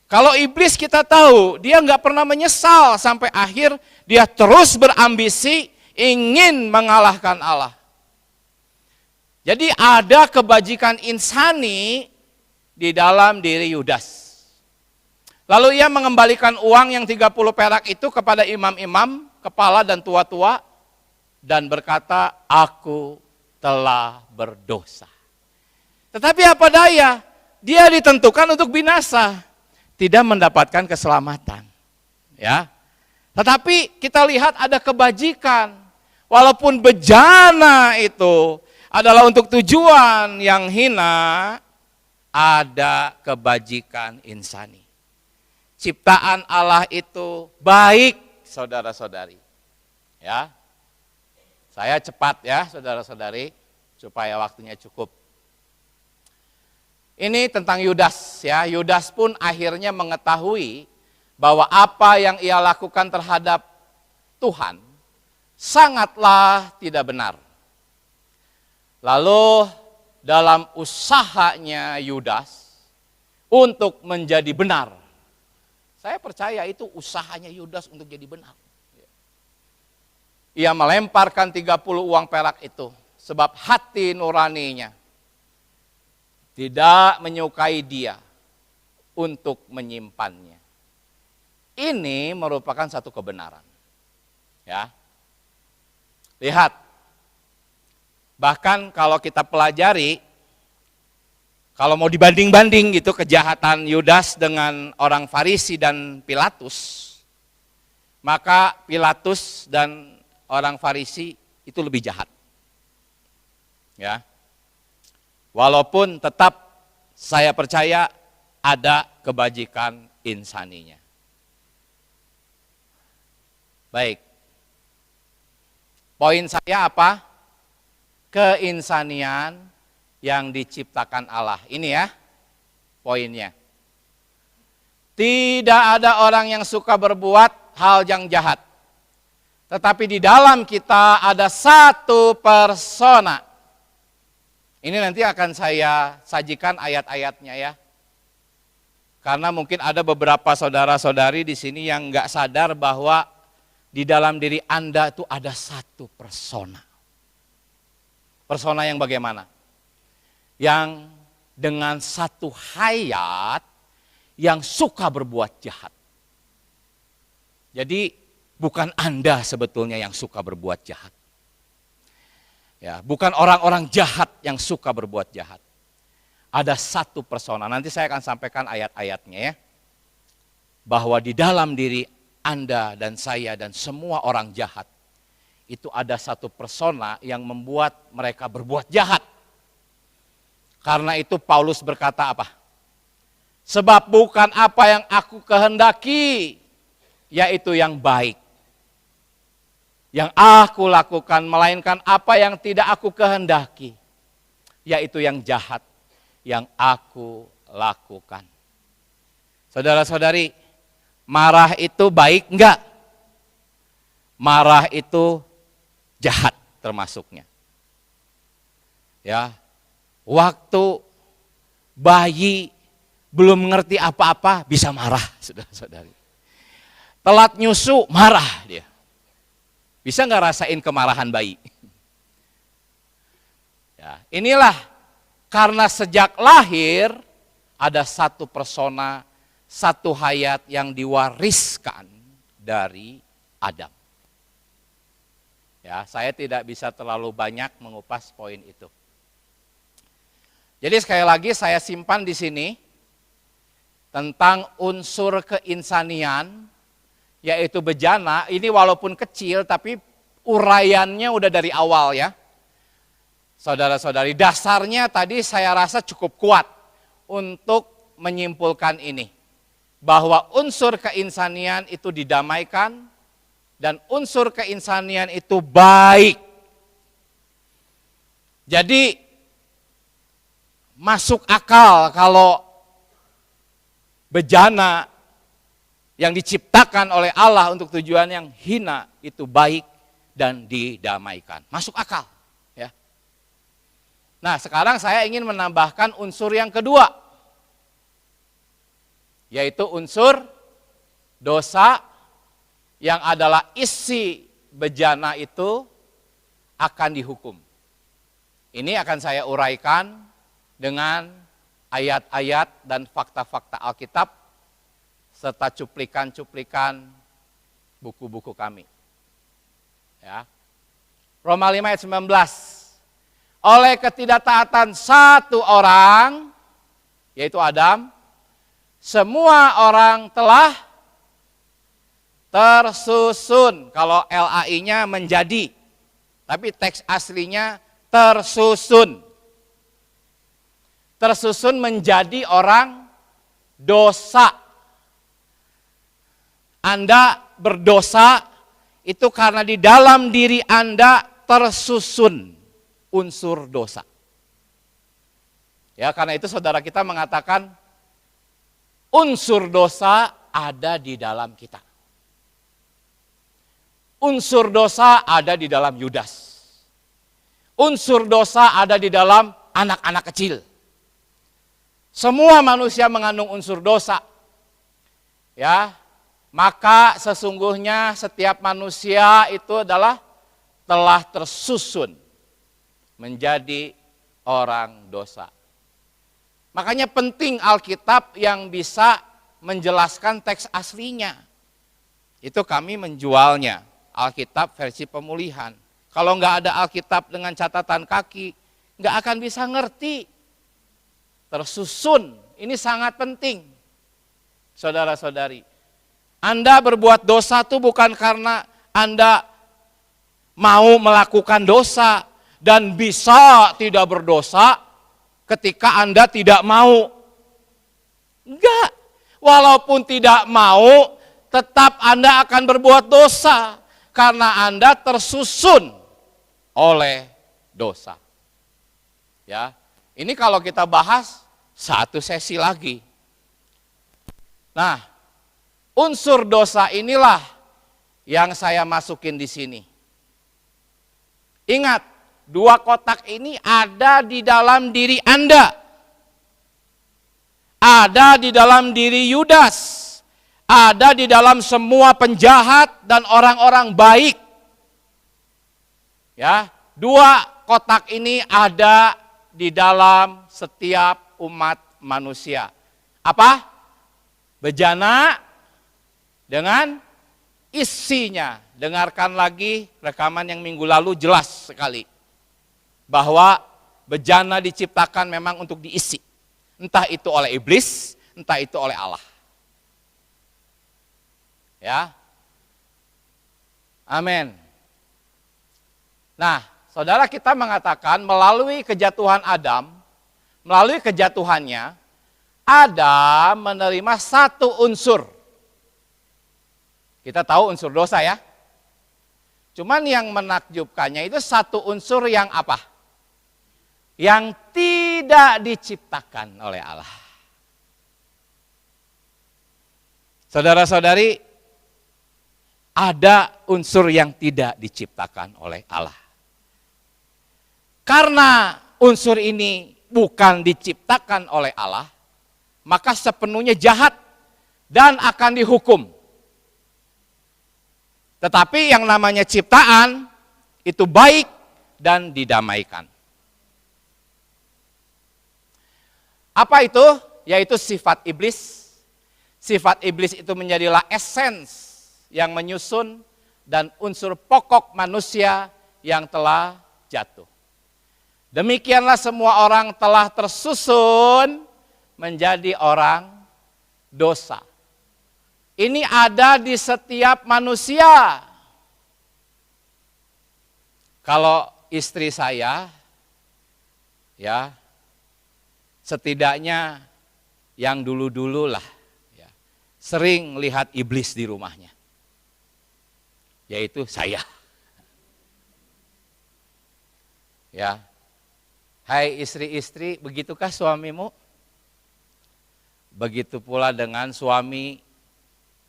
Kalau iblis kita tahu, dia nggak pernah menyesal sampai akhir, dia terus berambisi ingin mengalahkan Allah. Jadi ada kebajikan insani di dalam diri Yudas. Lalu ia mengembalikan uang yang 30 perak itu kepada imam-imam, kepala dan tua-tua, dan berkata, aku telah berdosa. Tetapi apa daya, dia ditentukan untuk binasa, tidak mendapatkan keselamatan. Ya. Tetapi kita lihat ada kebajikan, walaupun bejana itu adalah untuk tujuan yang hina, ada kebajikan insani. Ciptaan Allah itu baik, saudara-saudari. Ya. Saya cepat ya, saudara-saudari, supaya waktunya cukup. Ini tentang Yudas ya. Yudas pun akhirnya mengetahui bahwa apa yang ia lakukan terhadap Tuhan sangatlah tidak benar. Lalu dalam usahanya Yudas untuk menjadi benar, saya percaya itu usahanya Yudas untuk jadi benar. Ia melemparkan 30 uang perak itu sebab hati nuraninya tidak menyukai dia untuk menyimpannya. Ini merupakan satu kebenaran. Ya. Lihat, bahkan kalau kita pelajari, kalau mau dibanding-banding gitu kejahatan Yudas dengan orang Farisi dan Pilatus, maka Pilatus dan orang Farisi itu lebih jahat. Ya. Walaupun tetap saya percaya ada kebajikan insaninya. Baik. Poin saya apa? Keinsanian yang diciptakan Allah. Ini ya poinnya. Tidak ada orang yang suka berbuat hal yang jahat. Tetapi di dalam kita ada satu persona. Ini nanti akan saya sajikan ayat-ayatnya ya. Karena mungkin ada beberapa saudara-saudari di sini yang nggak sadar bahwa di dalam diri Anda itu ada satu persona. Persona yang bagaimana? Yang dengan satu hayat yang suka berbuat jahat. Jadi bukan Anda sebetulnya yang suka berbuat jahat. Ya, bukan orang-orang jahat yang suka berbuat jahat. Ada satu persona, nanti saya akan sampaikan ayat-ayatnya ya. Bahwa di dalam diri Anda dan saya dan semua orang jahat, itu ada satu persona yang membuat mereka berbuat jahat. Karena itu Paulus berkata apa? Sebab bukan apa yang aku kehendaki, yaitu yang baik yang aku lakukan, melainkan apa yang tidak aku kehendaki, yaitu yang jahat yang aku lakukan. Saudara-saudari, marah itu baik enggak? Marah itu jahat termasuknya. Ya, waktu bayi belum mengerti apa-apa bisa marah, saudara-saudari. Telat nyusu, marah dia. Bisa nggak rasain kemarahan bayi? Ya, inilah karena sejak lahir ada satu persona, satu hayat yang diwariskan dari Adam. Ya, saya tidak bisa terlalu banyak mengupas poin itu. Jadi sekali lagi saya simpan di sini tentang unsur keinsanian, yaitu bejana. Ini walaupun kecil tapi uraiannya udah dari awal ya. Saudara-saudari, dasarnya tadi saya rasa cukup kuat untuk menyimpulkan ini. Bahwa unsur keinsanian itu didamaikan dan unsur keinsanian itu baik. Jadi masuk akal kalau bejana yang diciptakan oleh Allah untuk tujuan yang hina itu baik dan didamaikan. Masuk akal. Ya. Nah sekarang saya ingin menambahkan unsur yang kedua. Yaitu unsur dosa yang adalah isi bejana itu akan dihukum. Ini akan saya uraikan dengan ayat-ayat dan fakta-fakta Alkitab serta cuplikan-cuplikan buku-buku kami. Ya. Roma 5 ayat 19. Oleh ketidaktaatan satu orang, yaitu Adam, semua orang telah tersusun. Kalau LAI-nya menjadi, tapi teks aslinya tersusun. Tersusun menjadi orang dosa. Anda berdosa itu karena di dalam diri Anda tersusun unsur dosa. Ya, karena itu saudara kita mengatakan unsur dosa ada di dalam kita. Unsur dosa ada di dalam Yudas. Unsur dosa ada di dalam anak-anak kecil. Semua manusia mengandung unsur dosa. Ya, maka sesungguhnya setiap manusia itu adalah telah tersusun menjadi orang dosa. Makanya penting Alkitab yang bisa menjelaskan teks aslinya. Itu kami menjualnya, Alkitab versi pemulihan. Kalau nggak ada Alkitab dengan catatan kaki, nggak akan bisa ngerti. Tersusun, ini sangat penting. Saudara-saudari, Anda berbuat dosa itu bukan karena Anda mau melakukan dosa dan bisa tidak berdosa ketika Anda tidak mau. Enggak, walaupun tidak mau, tetap Anda akan berbuat dosa karena Anda tersusun oleh dosa. Ya. Ini kalau kita bahas satu sesi lagi. Nah, unsur dosa inilah yang saya masukin di sini. Ingat, dua kotak ini ada di dalam diri Anda. Ada di dalam diri Yudas. Ada di dalam semua penjahat dan orang-orang baik. Ya, dua kotak ini ada di dalam setiap umat manusia. Apa? Bejana dengan isinya. Dengarkan lagi rekaman yang minggu lalu jelas sekali. Bahwa bejana diciptakan memang untuk diisi. Entah itu oleh iblis, entah itu oleh Allah. Ya. Amin. Nah, saudara kita mengatakan melalui kejatuhan Adam, melalui kejatuhannya, Adam menerima satu unsur. Kita tahu unsur dosa ya. Cuman yang menakjubkannya itu satu unsur yang apa? Yang tidak diciptakan oleh Allah. Saudara-saudari, ada unsur yang tidak diciptakan oleh Allah. Karena unsur ini bukan diciptakan oleh Allah, maka sepenuhnya jahat dan akan dihukum. Tetapi yang namanya ciptaan itu baik dan didamaikan. Apa itu? Yaitu sifat iblis. Sifat iblis itu menjadilah esens yang menyusun dan unsur pokok manusia yang telah jatuh. Demikianlah semua orang telah tersusun menjadi orang dosa. Ini ada di setiap manusia. Kalau istri saya, ya, setidaknya yang dulu-dulu lah, ya, sering lihat iblis di rumahnya, yaitu saya. Ya, hai istri-istri, begitukah suamimu? Begitu pula dengan suami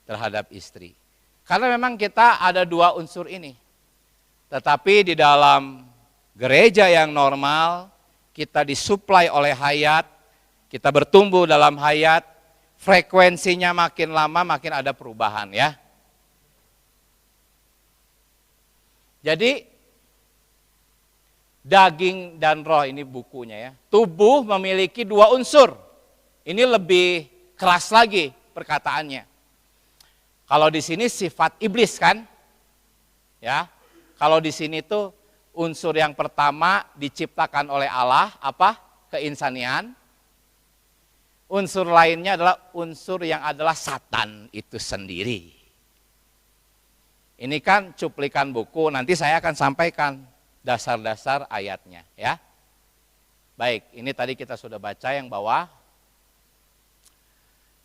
terhadap istri. Karena memang kita ada dua unsur ini. Tetapi di dalam gereja yang normal, kita disuplai oleh hayat, kita bertumbuh dalam hayat, frekuensinya makin lama makin ada perubahan ya. Jadi daging dan roh, ini bukunya ya. Tubuh memiliki dua unsur. Ini lebih keras lagi perkataannya. Kalau di sini sifat iblis kan? Ya. Kalau di sini tuh unsur yang pertama diciptakan oleh Allah, apa? Keinsanian. Unsur lainnya adalah unsur yang adalah Satan itu sendiri. Ini kan cuplikan buku, nanti saya akan sampaikan dasar-dasar ayatnya ya. Baik, ini tadi kita sudah baca yang bawah.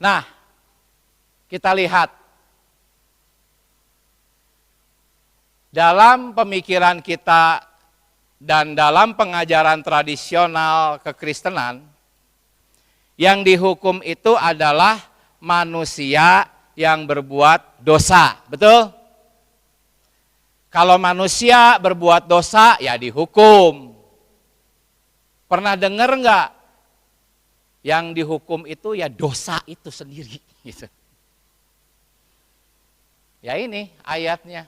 Nah, kita lihat dalam pemikiran kita dan dalam pengajaran tradisional kekristenan, yang dihukum itu adalah manusia yang berbuat dosa, betul? Kalau manusia berbuat dosa, ya dihukum. Pernah dengar enggak? Yang dihukum itu ya dosa itu sendiri. Gitu. Ya ini ayatnya,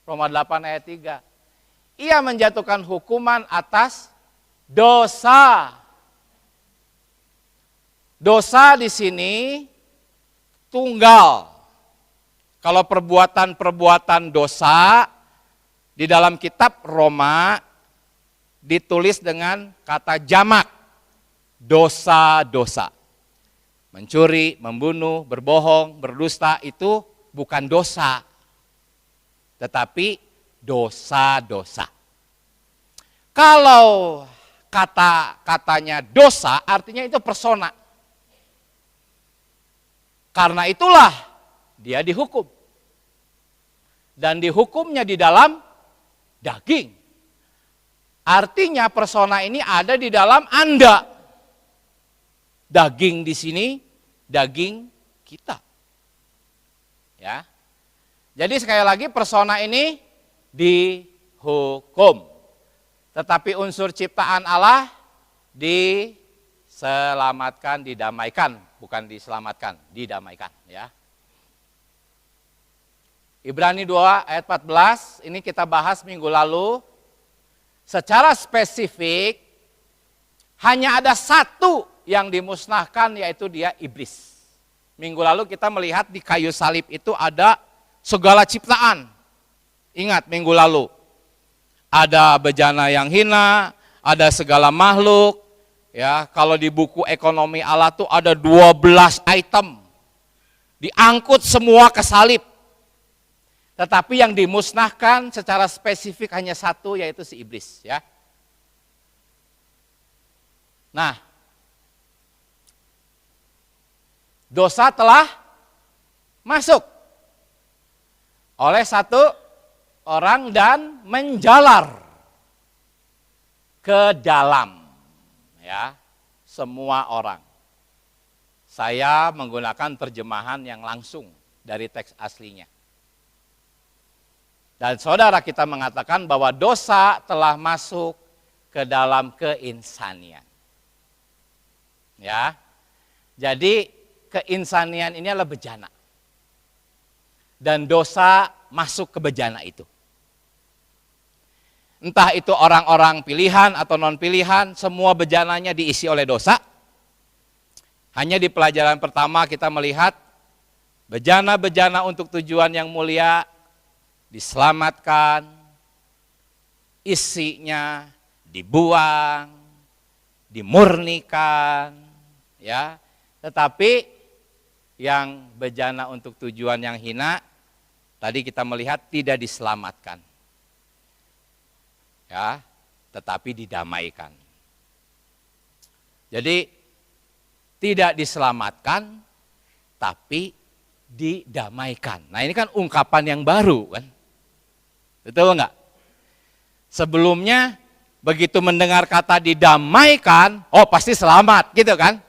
Roma 8 ayat 3. Ia menjatuhkan hukuman atas dosa. Dosa di sini tunggal. Kalau perbuatan-perbuatan dosa di dalam kitab Roma ditulis dengan kata jamak, dosa-dosa. Mencuri, membunuh, berbohong, berdusta itu bukan dosa, tetapi dosa-dosa. Kalau kata-katanya dosa, artinya itu persona. Karena itulah dia dihukum. Dan dihukumnya di dalam daging. Artinya persona ini ada di dalam Anda. Daging di sini, daging kita. Ya. Jadi sekali lagi persona ini dihukum. Tetapi unsur ciptaan Allah diselamatkan, didamaikan, bukan diselamatkan, didamaikan ya. Ibrani 2 ayat 14, ini kita bahas minggu lalu. Secara spesifik, hanya ada satu yang dimusnahkan, yaitu dia iblis. Minggu lalu kita melihat di kayu salib itu ada segala ciptaan. Ingat minggu lalu, ada bejana yang hina, ada segala makhluk. Ya, kalau di buku ekonomi Allah tuh ada 12 item. Diangkut semua ke salib. Tetapi yang dimusnahkan secara spesifik hanya satu, yaitu si iblis. Ya. Nah, dosa telah masuk oleh satu orang dan menjalar ke dalam, ya, semua orang. Saya menggunakan terjemahan yang langsung dari teks aslinya. Dan saudara kita mengatakan bahwa dosa telah masuk ke dalam keinsanian. Ya. Jadi keinsanian ini adalah bejana. Dan dosa masuk ke bejana itu. Entah itu orang-orang pilihan atau non pilihan, semua bejananya diisi oleh dosa. Hanya di pelajaran pertama kita melihat bejana-bejana untuk tujuan yang mulia diselamatkan, isinya dibuang, dimurnikan, ya. Tetapi yang bejana untuk tujuan yang hina, tadi kita melihat tidak diselamatkan. Ya, tetapi didamaikan. Jadi tidak diselamatkan, tapi didamaikan. Nah ini kan ungkapan yang baru kan, betul enggak? Sebelumnya begitu mendengar kata didamaikan, oh pasti selamat gitu kan?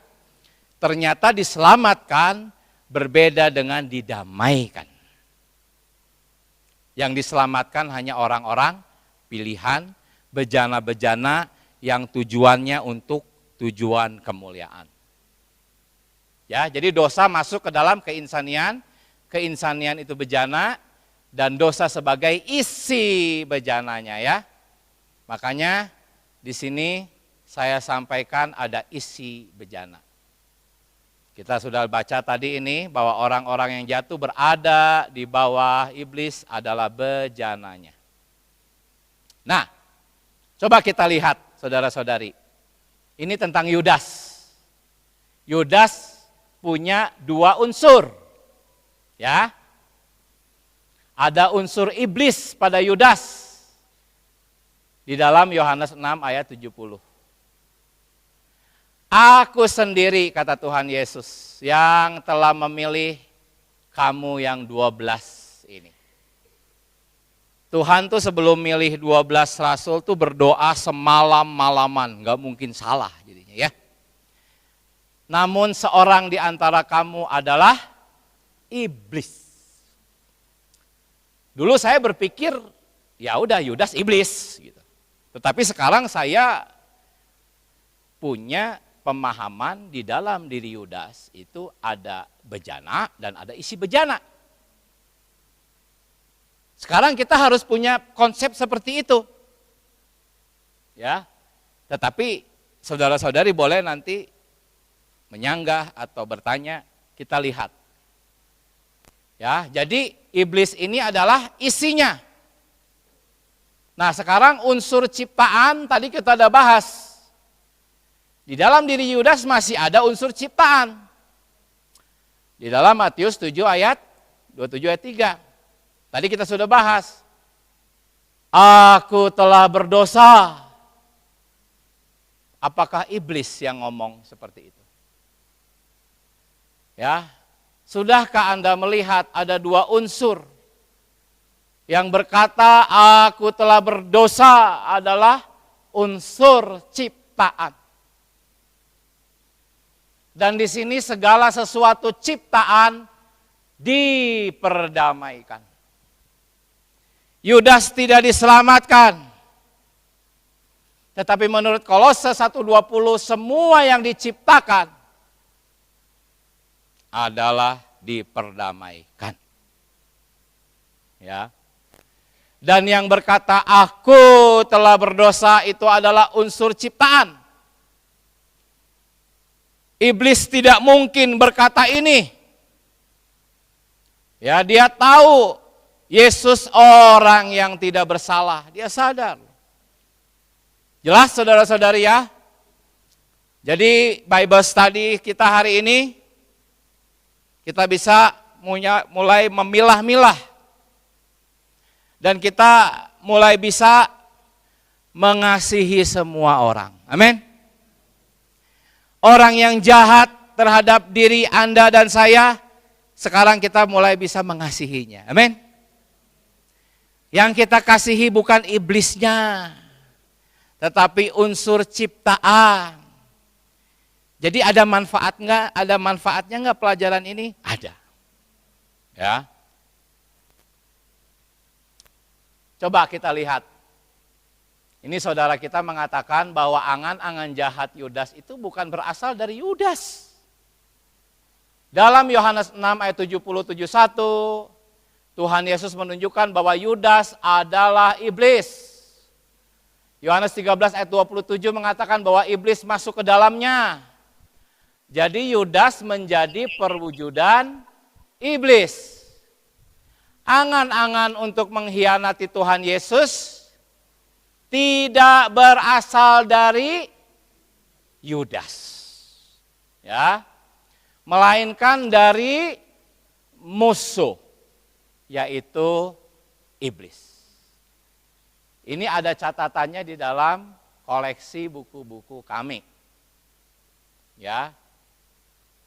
Ternyata diselamatkan berbeda dengan didamaikan. Yang diselamatkan hanya orang-orang pilihan, bejana-bejana yang tujuannya untuk tujuan kemuliaan. Ya, jadi dosa masuk ke dalam keinsanian, keinsanian itu bejana, dan dosa sebagai isi bejananya ya. Makanya di sini saya sampaikan ada isi bejana. Kita sudah baca tadi ini bahwa orang-orang yang jatuh berada di bawah iblis adalah bejananya. Nah, coba kita lihat saudara-saudari. Ini tentang Yudas. Yudas punya dua unsur. Ya. Ada unsur iblis pada Yudas. Di dalam Yohanes 6 ayat 70. Aku sendiri, kata Tuhan Yesus, yang telah memilih kamu yang 12 ini. Tuhan tuh sebelum milih 12 rasul tuh berdoa semalam-malaman, gak mungkin salah jadinya ya. Namun seorang di antara kamu adalah iblis. Dulu saya berpikir, ya udah Yudas iblis gitu. Tetapi sekarang saya punya pemahaman di dalam diri Yudas itu ada bejana dan ada isi bejana. Sekarang kita harus punya konsep seperti itu. Ya. Tetapi saudara-saudari boleh nanti menyanggah atau bertanya, kita lihat. Ya, jadi iblis ini adalah isinya. Nah, sekarang unsur ciptaan tadi kita udah bahas. Di dalam diri Yudas masih ada unsur ciptaan. Di dalam Matius 7 ayat 27 ayat 3. Tadi kita sudah bahas. Aku telah berdosa. Apakah iblis yang ngomong seperti itu? Ya, sudahkah Anda melihat ada dua unsur yang berkata aku telah berdosa adalah unsur ciptaan. Dan di sini segala sesuatu ciptaan diperdamaikan. Yudas tidak diselamatkan. Tetapi menurut Kolose 1:20 semua yang diciptakan adalah diperdamaikan. Ya. Dan yang berkata aku telah berdosa itu adalah unsur ciptaan. Iblis tidak mungkin berkata ini. Ya, dia tahu Yesus orang yang tidak bersalah, dia sadar. Jelas saudara-saudari ya? Jadi Bible study kita hari ini, kita bisa mulai memilah-milah. Dan kita mulai bisa mengasihi semua orang. Amin. Orang yang jahat terhadap diri Anda dan saya, sekarang kita mulai bisa mengasihinya. Amin. Yang kita kasihi bukan iblisnya, tetapi unsur ciptaan. Jadi ada manfaat enggak? Ada manfaatnya enggak pelajaran ini? Ada. Ya. Coba kita lihat. Ini saudara kita mengatakan bahwa angan-angan jahat Yudas itu bukan berasal dari Yudas. Dalam Yohanes 6 ayat 70-71, Tuhan Yesus menunjukkan bahwa Yudas adalah iblis. Yohanes 13 ayat 27 mengatakan bahwa iblis masuk ke dalamnya. Jadi Yudas menjadi perwujudan iblis. Angan-angan untuk mengkhianati Tuhan Yesus tidak berasal dari Yudas. Ya. Melainkan dari musuh, yaitu iblis. Ini ada catatannya di dalam koleksi buku-buku kami. Ya.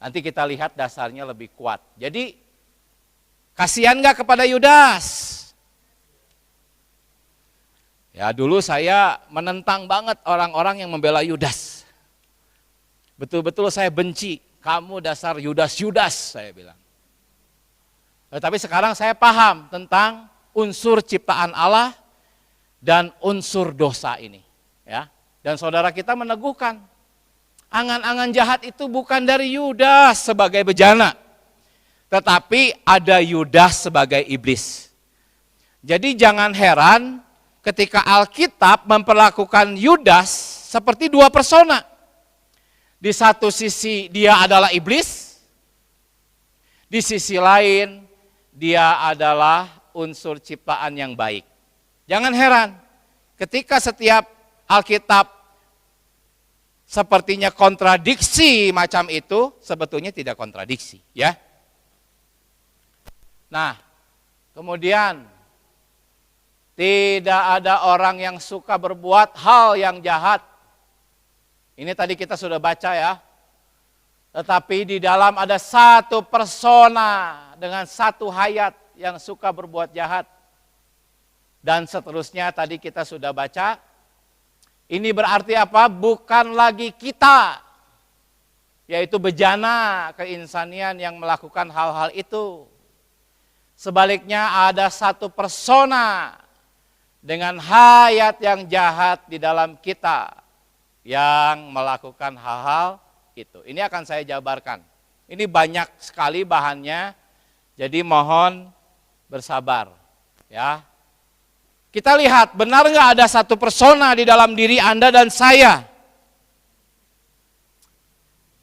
Nanti kita lihat dasarnya lebih kuat. Jadi, kasihan gak kepada Yudas? Ya, dulu saya menentang banget orang-orang yang membela Yudas. Betul-betul saya benci. Kamu dasar Yudas, saya bilang. Tetapi sekarang saya paham tentang unsur ciptaan Allah dan unsur dosa ini. Ya. Dan saudara kita meneguhkan, angan-angan jahat itu bukan dari Yudas sebagai bejana, tetapi ada Yudas sebagai iblis. Jadi jangan heran ketika Alkitab memperlakukan Yudas seperti dua persona. Di satu sisi dia adalah iblis, di sisi lain dia adalah unsur ciptaan yang baik. Jangan heran ketika setiap Alkitab sepertinya kontradiksi macam itu, sebetulnya tidak kontradiksi, ya. Nah, kemudian tidak ada orang yang suka berbuat hal yang jahat. Ini tadi kita sudah baca ya. Tetapi di dalam ada satu persona dengan satu hayat yang suka berbuat jahat. Dan seterusnya tadi kita sudah baca. Ini berarti apa? Bukan lagi kita. Yaitu bejana keinsanian yang melakukan hal-hal itu. Sebaliknya ada satu persona dengan hayat yang jahat di dalam kita yang melakukan hal-hal itu. Ini akan saya jabarkan. Ini banyak sekali bahannya, jadi mohon bersabar. Ya, kita lihat benar nggak ada satu persona di dalam diri Anda dan saya.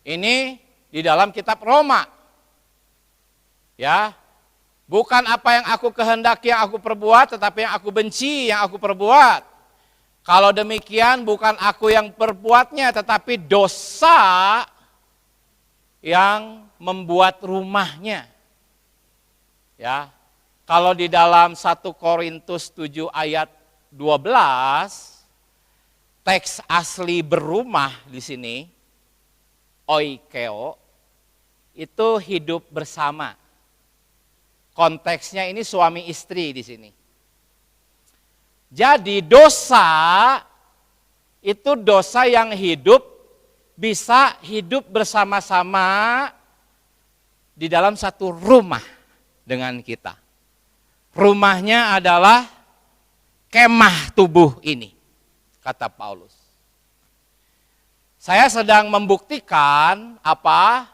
Ini di dalam kitab Roma. Ya, bukan apa yang aku kehendaki yang aku perbuat, tetapi yang aku benci yang aku perbuat. Kalau demikian bukan aku yang berbuatnya, tetapi dosa yang membuat rumahnya. Ya, kalau di dalam 1 Korintus 7 ayat 12, teks asli berumah di sini, oikeo, itu hidup bersama. Konteksnya ini suami istri di sini. Jadi dosa itu dosa yang bisa hidup bersama-sama di dalam satu rumah dengan kita. Rumahnya adalah kemah tubuh ini, kata Paulus. Saya sedang membuktikan apa?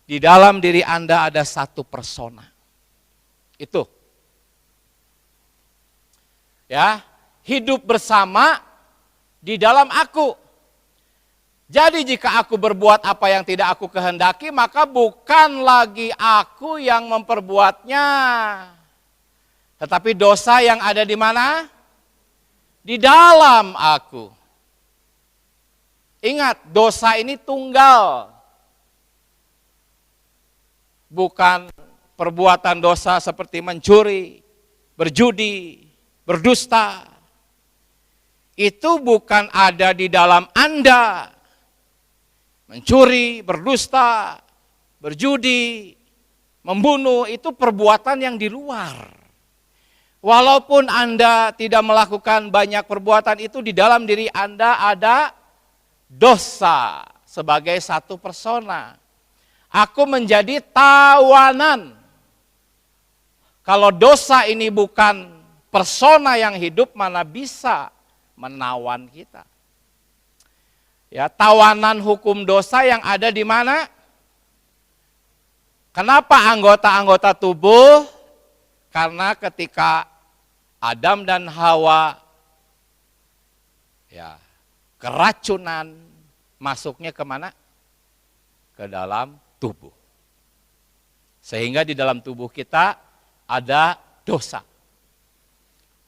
Di dalam diri Anda ada satu persona. Itu. Ya. Hidup bersama di dalam aku. Jadi jika aku berbuat apa yang tidak aku kehendaki, maka bukan lagi aku yang memperbuatnya. Tetapi dosa yang ada di mana? Di dalam aku. Ingat, dosa ini tunggal. Bukan perbuatan dosa seperti mencuri, berjudi, berdusta. Itu bukan ada di dalam Anda. Mencuri, berdusta, berjudi, membunuh, itu perbuatan yang di luar. Walaupun Anda tidak melakukan banyak perbuatan itu, di dalam diri Anda ada dosa sebagai satu persona. Aku menjadi tawanan. Kalau dosa ini bukan persona yang hidup, mana bisa menawan kita. Ya, tawanan hukum dosa yang ada di mana? Kenapa anggota-anggota tubuh? Karena ketika Adam dan Hawa ya keracunan, masuknya kemana? Ke dalam tubuh. Sehingga di dalam tubuh kita ada dosa.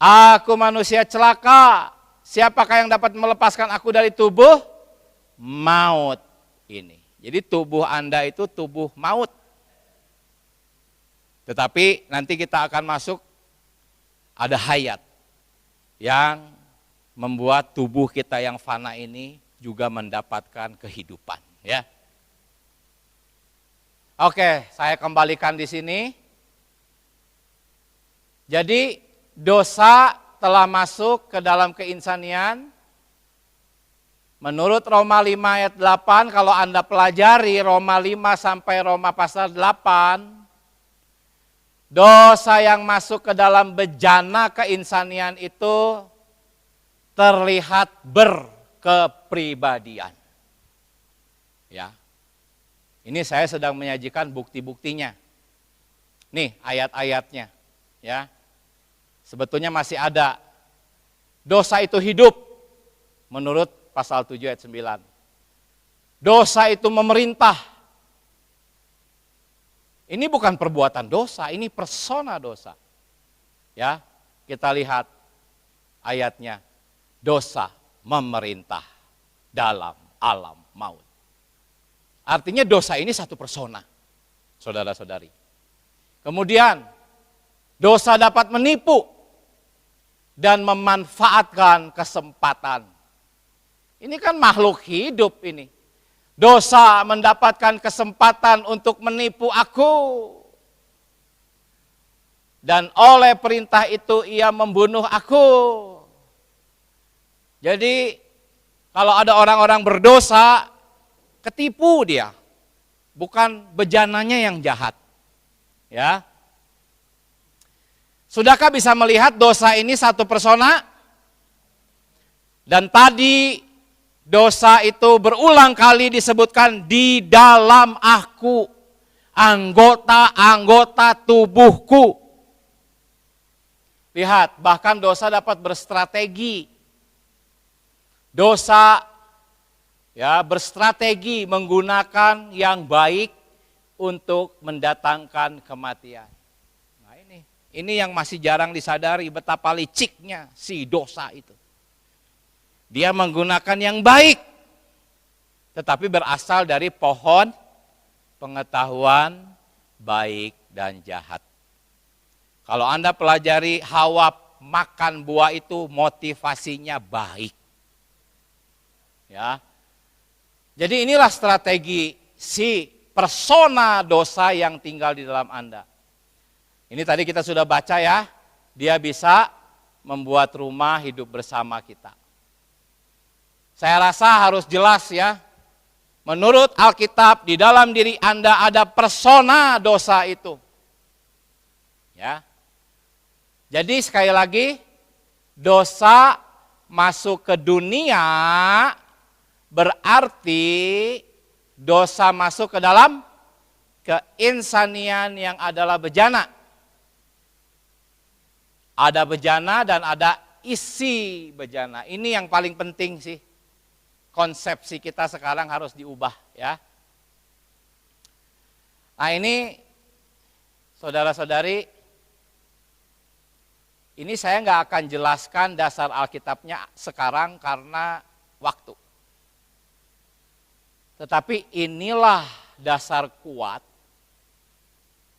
Aku manusia celaka, siapakah yang dapat melepaskan aku dari tubuh? Maut ini. Jadi tubuh Anda itu tubuh maut. Tetapi nanti kita akan masuk, ada hayat yang membuat tubuh kita yang fana ini juga mendapatkan kehidupan. Ya. Oke, saya kembalikan di sini. Jadi dosa telah masuk ke dalam keinsanian. Menurut Roma 5 ayat 8, kalau Anda pelajari Roma 5 sampai Roma pasal 8, dosa yang masuk ke dalam bejana keinsanian itu terlihat berkepribadian. Ya. Ini saya sedang menyajikan bukti-buktinya. Nih ayat-ayatnya. Ya. Sebetulnya masih ada. Dosa itu hidup menurut pasal 7 ayat 9. Dosa itu memerintah. Ini bukan perbuatan dosa, ini persona dosa. Ya, kita lihat ayatnya. Dosa memerintah dalam alam maut. Artinya dosa ini satu persona, saudara-saudari. Kemudian dosa dapat menipu dan memanfaatkan kesempatan. Ini kan makhluk hidup ini. Dosa mendapatkan kesempatan untuk menipu aku. Dan oleh perintah itu ia membunuh aku. Jadi kalau ada orang-orang berdosa, ketipu dia. Bukan bejananya yang jahat. Ya. Sudahkah bisa melihat dosa ini satu persona? Dan tadi dosa itu berulang kali disebutkan di dalam aku, anggota-anggota tubuhku. Lihat, bahkan dosa dapat berstrategi. Dosa ya berstrategi menggunakan yang baik untuk mendatangkan kematian. Ini yang masih jarang disadari betapa liciknya si dosa itu. Dia menggunakan yang baik, tetapi berasal dari pohon pengetahuan baik dan jahat. Kalau Anda pelajari Hawa makan buah itu motivasinya baik. Ya. Jadi inilah strategi si persona dosa yang tinggal di dalam Anda. Ini tadi kita sudah baca ya, dia bisa membuat rumah hidup bersama kita. Saya rasa harus jelas ya, menurut Alkitab di dalam diri Anda ada persona dosa itu. Ya. Jadi sekali lagi, dosa masuk ke dunia berarti dosa masuk ke dalam keinsanian yang adalah bejana. Ada bejana dan ada isi bejana. Ini yang paling penting sih. Konsepsi kita sekarang harus diubah ya. Nah ini saudara-saudari, ini saya nggak akan jelaskan dasar Alkitabnya sekarang karena waktu. Tetapi inilah dasar kuat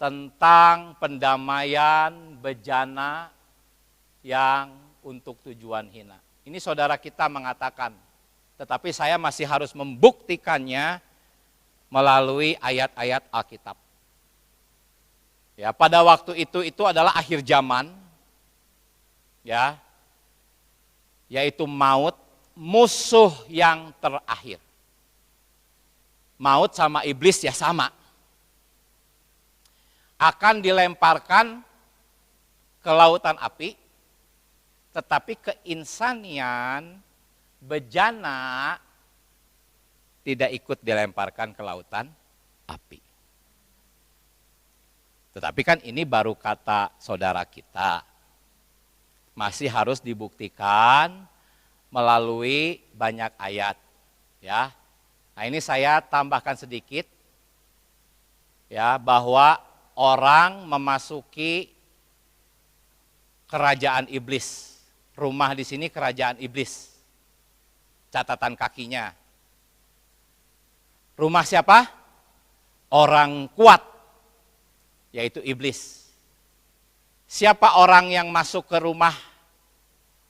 tentang pendamaian bejana yang untuk tujuan hina. Ini saudara kita mengatakan, tetapi saya masih harus membuktikannya melalui ayat-ayat Alkitab. Ya, pada waktu itu adalah akhir zaman, ya, yaitu maut, musuh yang terakhir. Maut sama iblis ya sama. Akan dilemparkan ke lautan api. tetapi keinsanian, bejana tidak ikut dilemparkan ke lautan api. Tetapi kan ini baru kata saudara kita. Masih harus dibuktikan melalui banyak ayat, ya. Nah, ini saya tambahkan sedikit ya, bahwa orang memasuki kerajaan iblis. Rumah di sini kerajaan iblis. Catatan kakinya. Rumah siapa? Orang kuat, yaitu iblis. Siapa orang yang masuk ke rumah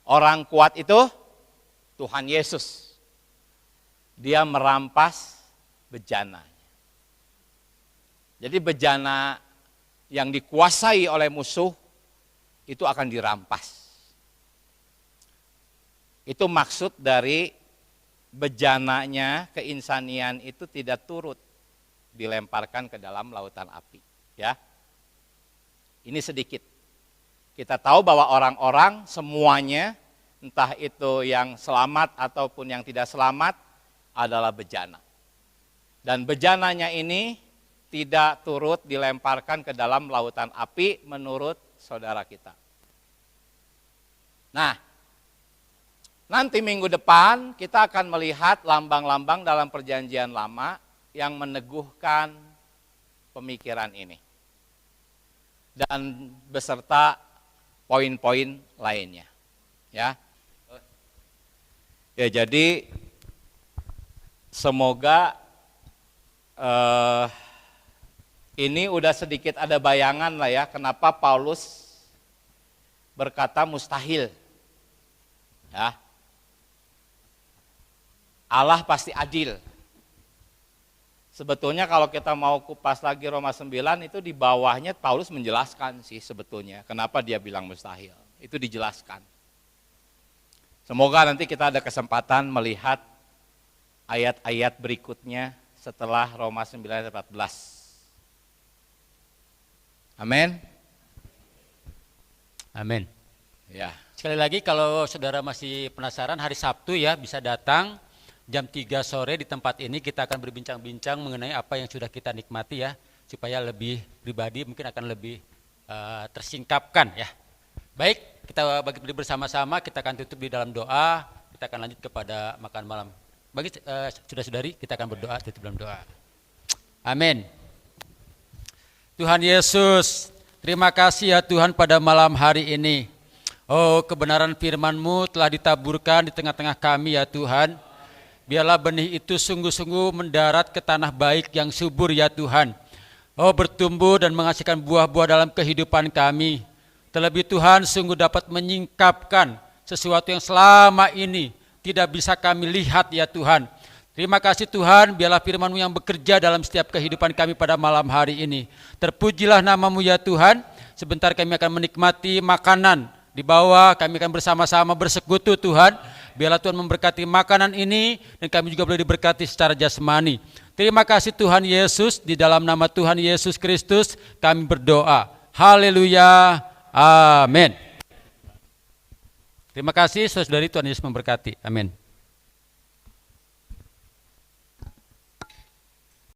orang kuat itu? Tuhan Yesus. Dia merampas bejana. Jadi bejana yang dikuasai oleh musuh itu akan dirampas. Itu maksud dari bejananya, keinsanian itu tidak turut dilemparkan ke dalam lautan api. Ya, ini sedikit. Kita tahu bahwa orang-orang semuanya, entah itu yang selamat ataupun yang tidak selamat, adalah bejana. Dan bejananya ini tidak turut dilemparkan ke dalam lautan api menurut saudara kita. Nah, nanti minggu depan kita akan melihat lambang-lambang dalam perjanjian lama yang meneguhkan pemikiran ini. Dan beserta poin-poin lainnya. Ya, jadi semoga ini udah sedikit ada bayangan lah ya, kenapa Paulus berkata mustahil. Ya, Allah pasti adil. Sebetulnya kalau kita mau kupas lagi Roma 9 itu di bawahnya Paulus menjelaskan sih sebetulnya kenapa dia bilang mustahil. Itu dijelaskan. Semoga nanti kita ada kesempatan melihat ayat-ayat berikutnya setelah Roma 9 ayat 14. Amin. Amin. Ya. Sekali lagi kalau saudara masih penasaran, hari Sabtu ya bisa datang jam 3 sore di tempat ini, kita akan berbincang-bincang mengenai apa yang sudah kita nikmati ya, supaya lebih pribadi mungkin akan lebih tersingkapkan ya. Baik, kita bagi bersama-sama, kita akan tutup di dalam doa, kita akan lanjut kepada makan malam. Bagi saudara-saudari, kita akan berdoa, tutup dalam doa. Amin. Tuhan Yesus, terima kasih ya Tuhan pada malam hari ini. Oh, kebenaran firman-Mu telah ditaburkan di tengah-tengah kami ya Tuhan. Biarlah benih itu sungguh-sungguh mendarat ke tanah baik yang subur ya Tuhan. Oh, bertumbuh dan menghasilkan buah-buah dalam kehidupan kami. Terlebih Tuhan sungguh dapat menyingkapkan sesuatu yang selama ini tidak bisa kami lihat ya Tuhan. Terima kasih Tuhan, biarlah firman-Mu yang bekerja dalam setiap kehidupan kami pada malam hari ini. Terpujilah nama-Mu ya Tuhan. Sebentar kami akan menikmati makanan. Di bawah kami akan bersama-sama bersekutu Tuhan. Biarlah Tuhan memberkati makanan ini dan kami juga boleh diberkati secara jasmani. Terima kasih Tuhan Yesus, di dalam nama Tuhan Yesus Kristus kami berdoa. Haleluya. Amin. Terima kasih saudari, Tuhan Yesus memberkati. Amin.